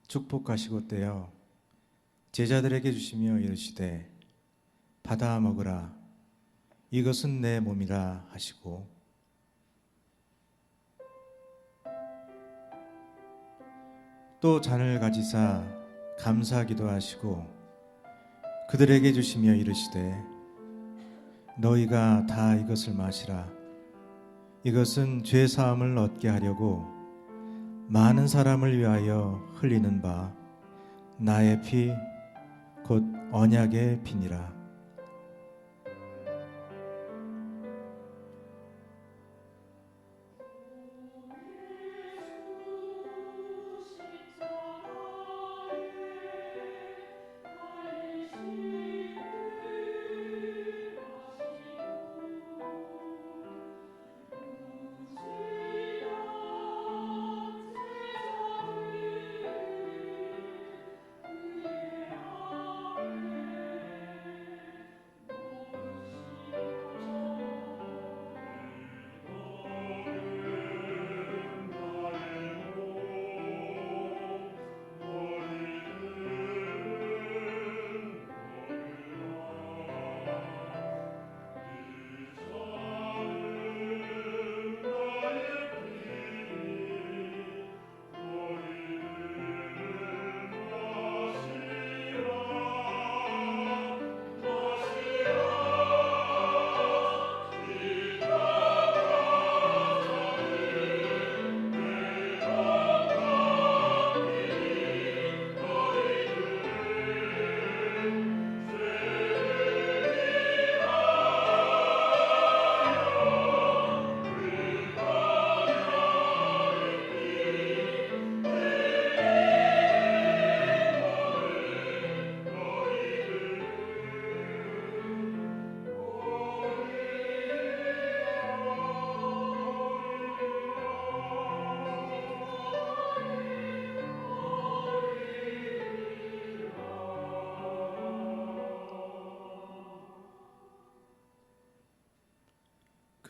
축복하시고 떼어 제자들에게 주시며 이르시되 받아 먹으라 이것은 내 몸이라 하시고 또 잔을 가지사 감사하기도 하시고 그들에게 주시며 이르시되 너희가 다 이것을 마시라 이것은 죄 사함을 얻게 하려고 많은 사람을 위하여 흘리는 바 나의 피 곧 언약의 피니라.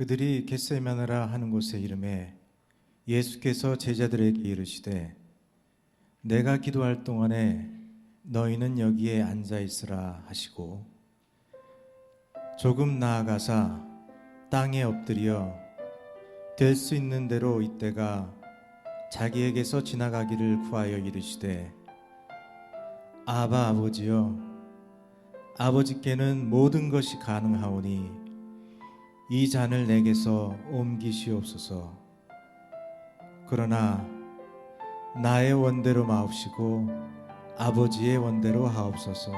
그들이 겟세마네라 하는 곳에 이름에 예수께서 제자들에게 이르시되 내가 기도할 동안에 너희는 여기에 앉아 있으라 하시고 조금 나아가사 땅에 엎드려 될 수 있는 대로 이때가 자기에게서 지나가기를 구하여 이르시되 아바 아버지여 아버지께는 모든 것이 가능하오니 이 잔을 내게서 옮기시옵소서. 그러나 나의 원대로 마옵시고 아버지의 원대로 하옵소서.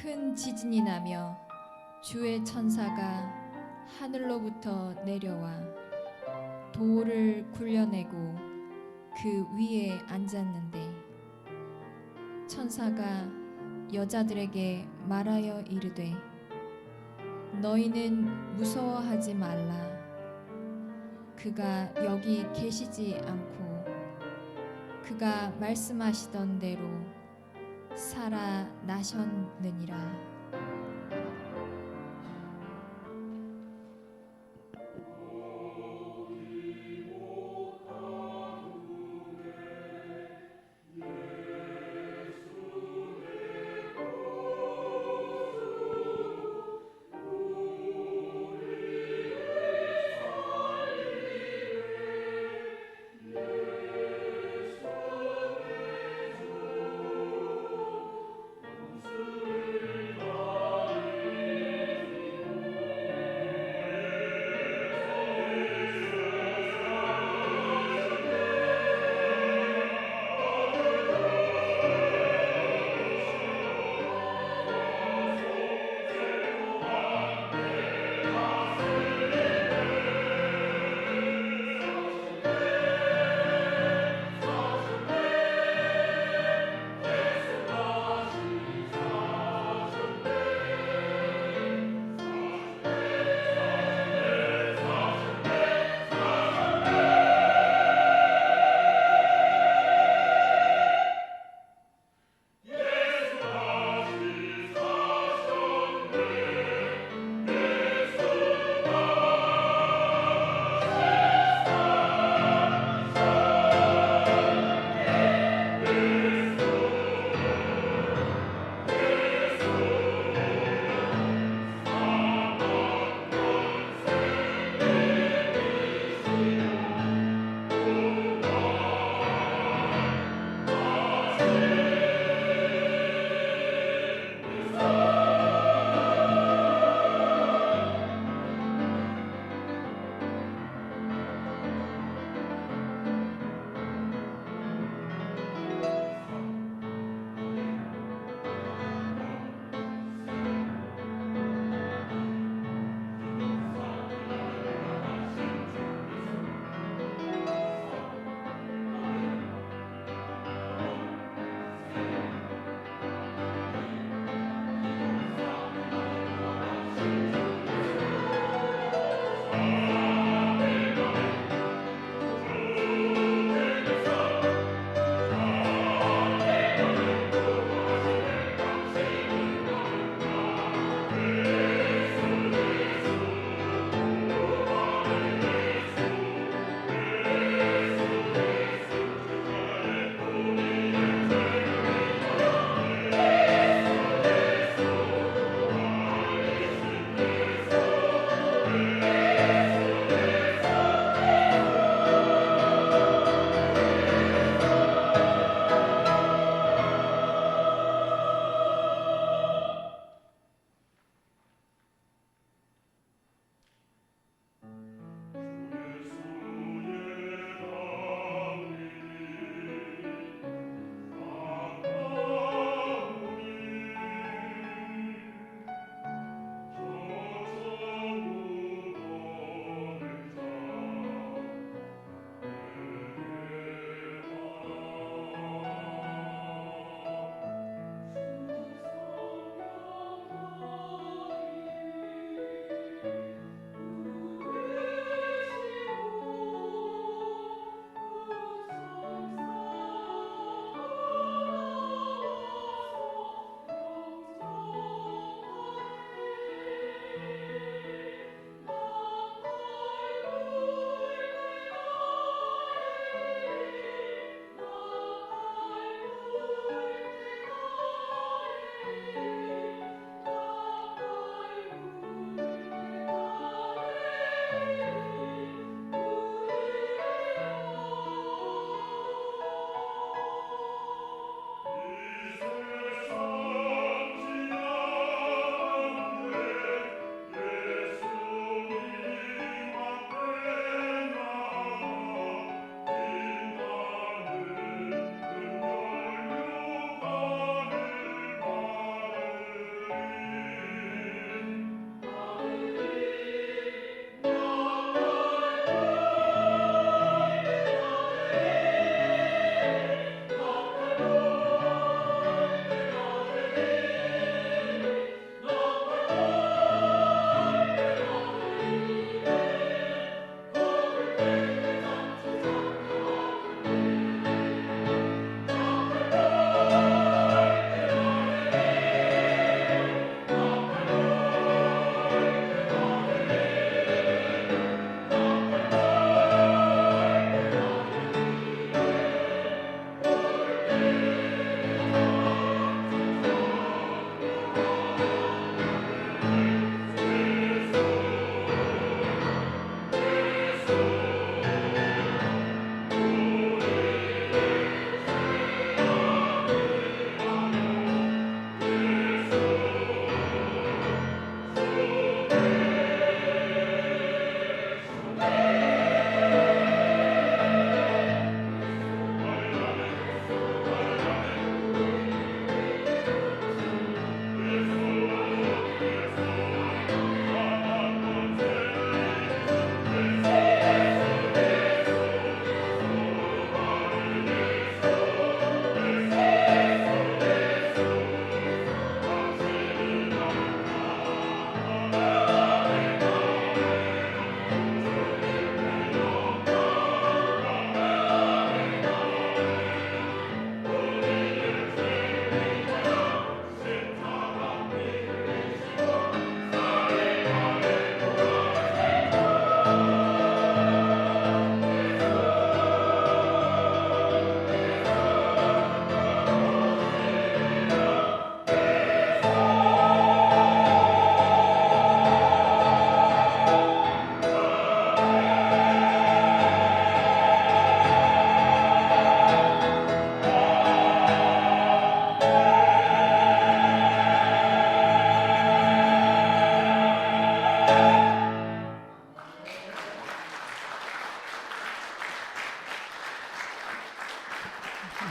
큰 지진이 나며 주의 천사가 하늘로부터 내려와 돌을 굴려내고 그 위에 앉았는데 천사가 여자들에게 말하여 이르되 너희는 무서워하지 말라. 그가 여기 계시지 않고 그가 말씀하시던 대로 살아나셨느니라.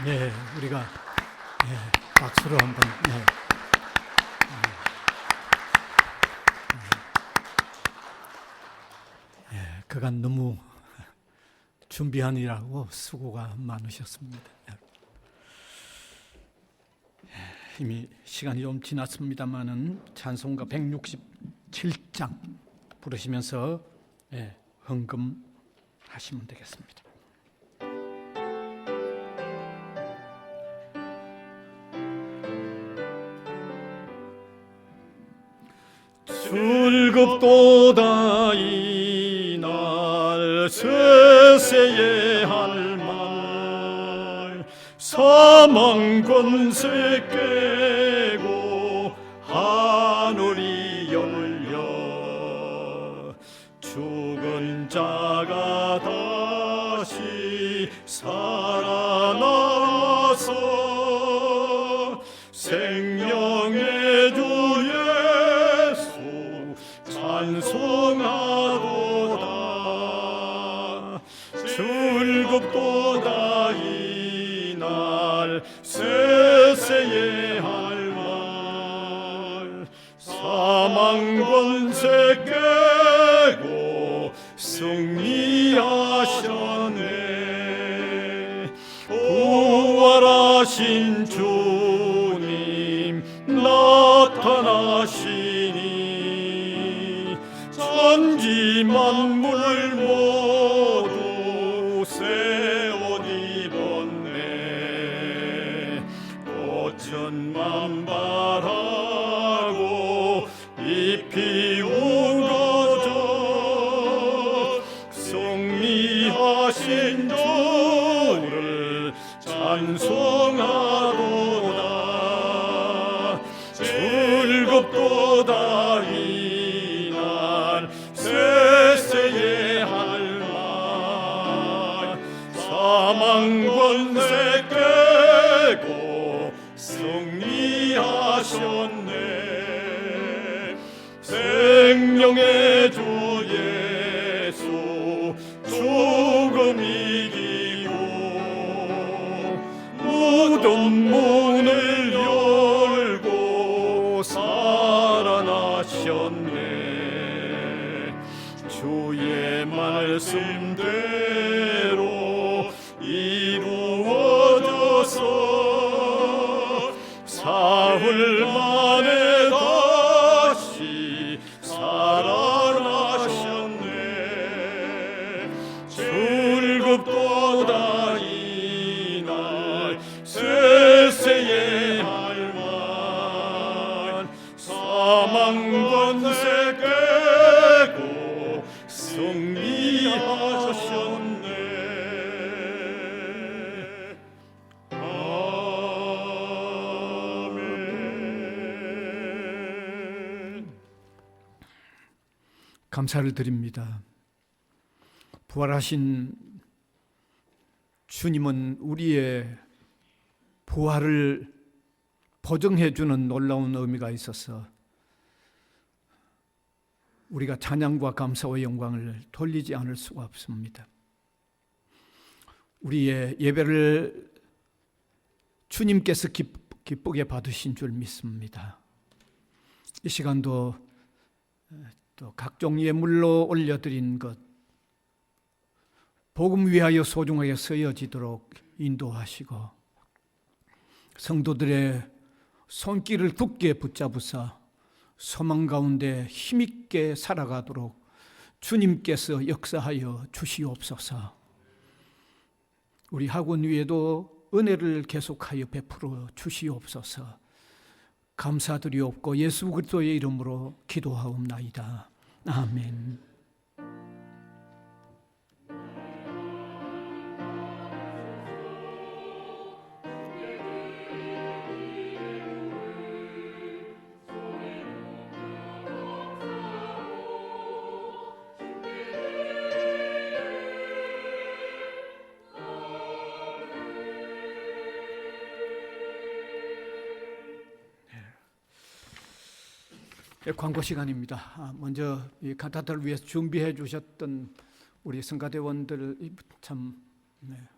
네, 우리가 박수로 한번. 그간 너무 준비하느라고 수고가 많으셨습니다. 이미 시간이 좀 지났습니다만은 찬송가 167장 부르시면서 헌금하시면 되겠습니다. 즐겁도다 이날 세세에 할 말 사망 권세 깨고 하늘이 열려 죽은 자가 다시 살아나서 생명의 주 예수 찬송하도다. 즐겁도다 이날 세세에 할 말 사망 권세 깨고 승리하셨네. 부활하신 주님 나타나시니 천지 만물 모두 새 옷 입었네. 꽃은 만발하고 잎이 우거져 승리하신 주를 찬송하도다. 즐겁도다 이날 세세에 할 말 사망 권세 깨고 승리하셨네. 생명의 주 예수 죽음 이기고 무덤 문을 열고 살아나셨네. 주의 말씀대로 이루어져서 사흘 만에 다시 살아나셨네. 즐겁도다 이날 세세에 할 말 사망 권세 깨고 승리하셨네. 아멘. 감사를 드립니다. 부활하신 주님은 우리의 부활을 보증해 주는 놀라운 의미가 있어서 우리가 찬양과 감사와 영광을 돌리지 않을 수가 없습니다. 우리의 예배를 주님께서 기쁘게 받으신 줄 믿습니다. 이 시간도 또 각종 예물로 올려드린 것 복음 위하여 소중하게 쓰여지도록 인도하시고 성도들의 손길을 굳게 붙잡으사 소망 가운데 힘있게 살아가도록 주님께서 역사하여 주시옵소서. 우리 학원 위에도 은혜를 계속하여 베풀어 주시옵소서. 감사드리옵고 예수 그리스도의 이름으로 기도하옵나이다. 아멘. 광고 시간입니다. 먼저 이 칸타타를 위해서 준비해 주셨던 우리 성가대원들 참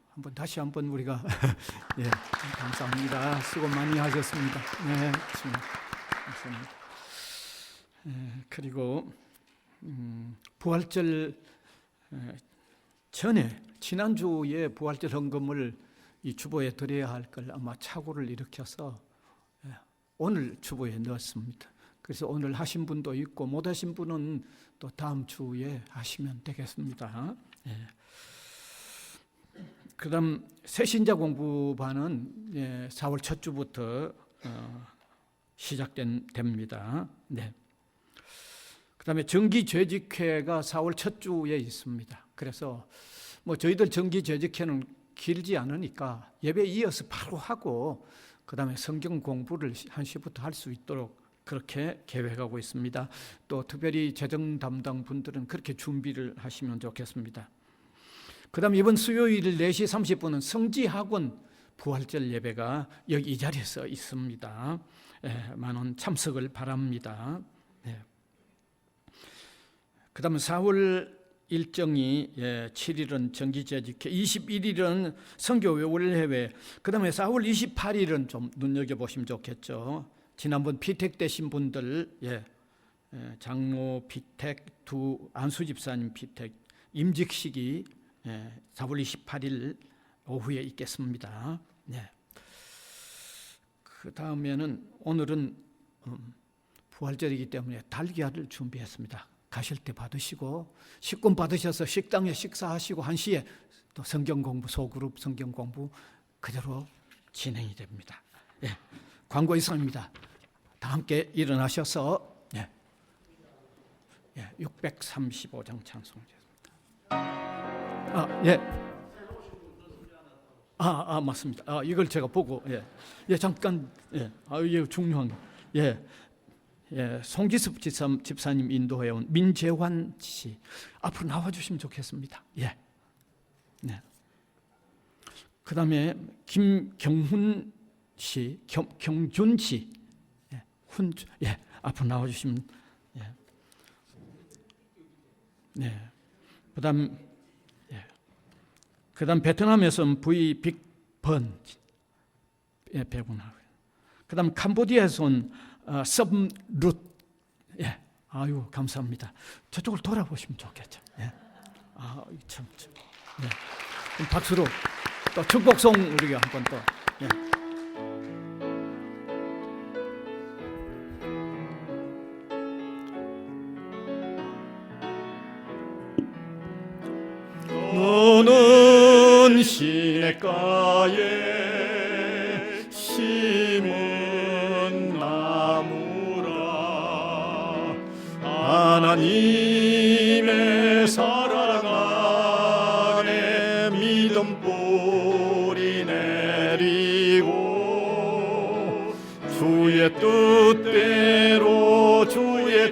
한번 다시 한번 우리가 예, 감사합니다. 수고 많이 하셨습니다. 네, 감사합니다. 그리고 부활절 전에 지난주에 부활절 헌금을 이 주보에 드려야 할 걸 아마 착오를 일으켜서 오늘 주보에 넣었습니다. 그래서 오늘 하신 분도 있고 못 하신 분은 또 다음 주에 하시면 되겠습니다. 그다음 새신자 공부반은 4월 첫 주부터 시작됩니다. 네. 그다음에 정기죄직회가 4월 첫 주에 있습니다. 그래서 뭐 저희들 정기죄직회는 길지 않으니까 예배 이어서 바로 하고 그다음에 성경 공부를 1시부터 할 수 있도록 그렇게 계획하고 있습니다. 또 특별히 재정 담당 분들은 그렇게 준비를 하시면 좋겠습니다. 그다음 이번 수요일 4시 30분은 성지학원 부활절 예배가 여기 이 자리에서 있습니다. 많은 참석을 바랍니다. 그다음 4월 일정이 7일은 정기재직회, 21일은 선교월회회, 그다음에 4월 28일은 좀 눈여겨보시면 좋겠죠. 지난번 피택 되신 분들, 장로 피택, 안수 집사님 피택, 임직식이 4월 28일 오후에 있겠습니다. 그 다음에는 오늘은 부활절이기 때문에 달걀을 준비했습니다. 가실 때 받으시고 식권 받으셔서 식당에 식사하시고 1시에 또 성경 공부, 소그룹 성경 공부 그대로 진행이 됩니다. 광고 이상입니다. 다 함께 일어나셔서 635장 찬송하겠습니다. 맞습니다. 이걸 제가 보고 잠깐 이게 중요한 송기섭 집사님 인도해온 민재환 씨 앞으로 나와주시면 좋겠습니다. 그 다음에 김경훈 씨, 경준 씨, 앞으로 나와주시면 그다음 베트남에서는 부이 빅번 배구나. 그다음 캄보디아에서는 섭룻. 아유 감사합니다. 저쪽을 돌아보시면 좋겠죠. 참. 그럼 박수로 또 축복송 우리가 한번 또. 너는 시냇가에 심은 나무라 하나님의 사랑 안에 믿음 뿌리 내리고 주의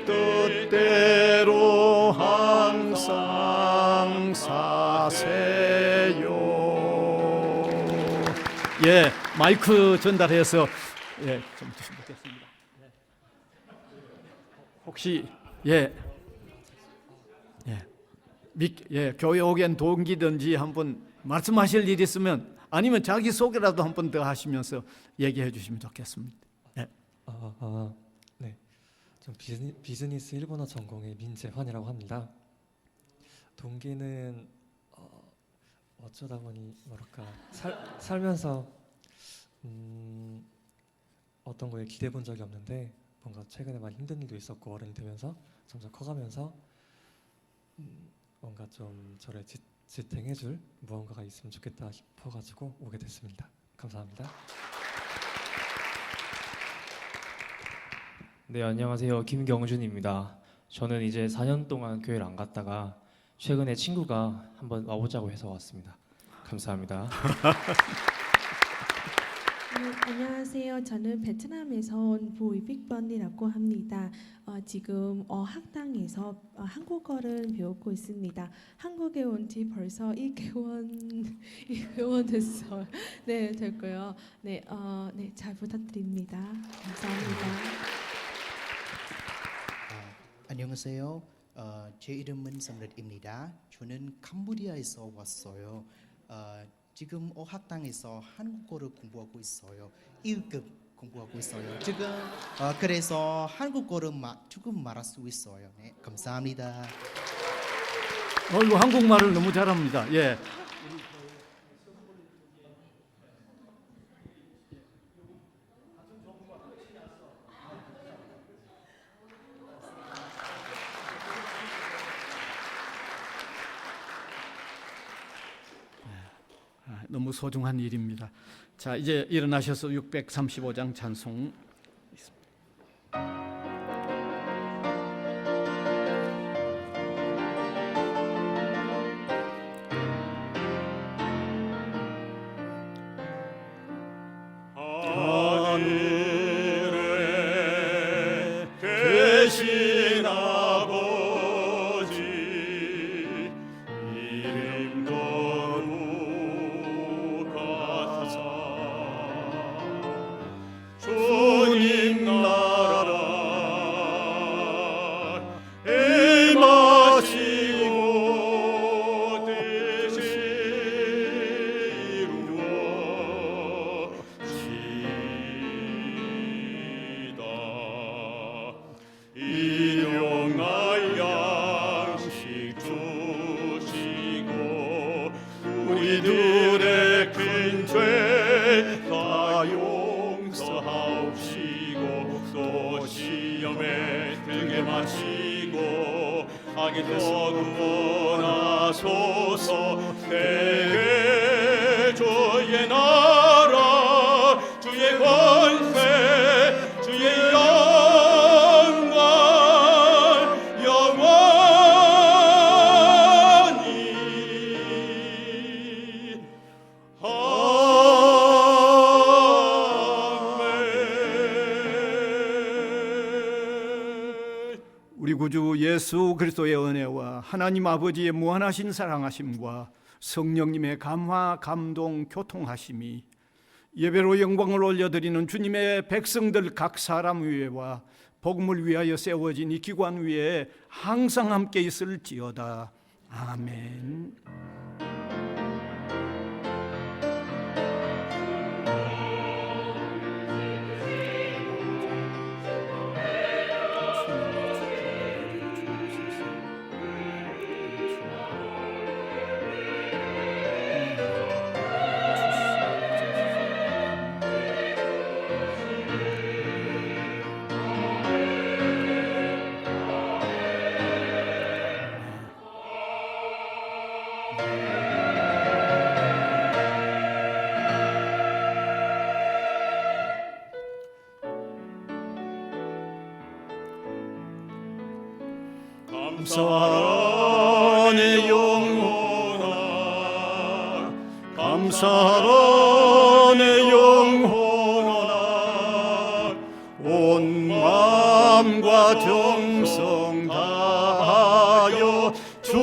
뜻대로 항상 사세요. 마이크 전달해서 좀 드시겠습니다. 혹시 교회 오겐 동기든지 한번 말씀하실 일 있으면 아니면 자기 소개라도 한 번 더 하시면서 얘기해 주시면 좋겠습니다. 네, 전 비즈니스 일본어 전공의 민재환이라고 합니다. 동기는 어쩌다 보니 살면서 어떤 거에 기대 본 적이 없는데 뭔가 최근에 많이 힘든 일도 있었고 어른이 되면서 점점 커가면서 뭔가 좀 저를 지탱해줄 무언가가 있으면 좋겠다 싶어가지고 오게 됐습니다. 감사합니다. 네, 안녕하세요. 김경준입니다. 저는 이제 4년 동안 교회를 안 갔다가 최근에 친구가 한번 와보자고 해서 왔습니다. 감사합니다. 안녕하세요. 저는 베트남에서 온 보이빅번이라고 합니다. 지금 어학당에서 한국어를 배우고 있습니다. 한국에 온 지 벌써 1개월 됐어요. 네, 됐고요. 잘 부탁드립니다. 감사합니다. 안녕하세요. 제 이름은 성렛입니다. 저는 캄보디아에서 왔어요. 지금 어학당에서 한국어를 공부하고 있어요. 1급 공부하고 있어요. 지금 그래서 한국어를 조금 말할 수 있어요. 네, 감사합니다. 이거 한국말을 너무 잘합니다. 예. 너무 소중한 일입니다. 자, 이제 일어나셔서 635장 찬송. 하늘에 계신 아버지 이름 거룩하사 주님 나라 임하시고 뜻이 이루어지다. 일용할 양식 주시고 우리들의 큰 죄 다 용서하옵시고 또 시험에 들게 마시고 악에서 구원하소서. 내게 주의 나라 주의 권세 주의 영광 영원히 아멘. 우리 구주 예수 그리스도의 은혜와 하나님 아버지의 무한하신 사랑하심과 성령님의 감화, 감동, 교통하심이 예배로 영광을 올려드리는 주님의 백성들 각 사람 위에와 복음을 위하여 세워진 이 기관 위에 항상 함께 있을지어다. 아멘. 감사하라 내 영혼아 감사하라 내 영혼아 온 마음과 정성 다하여 주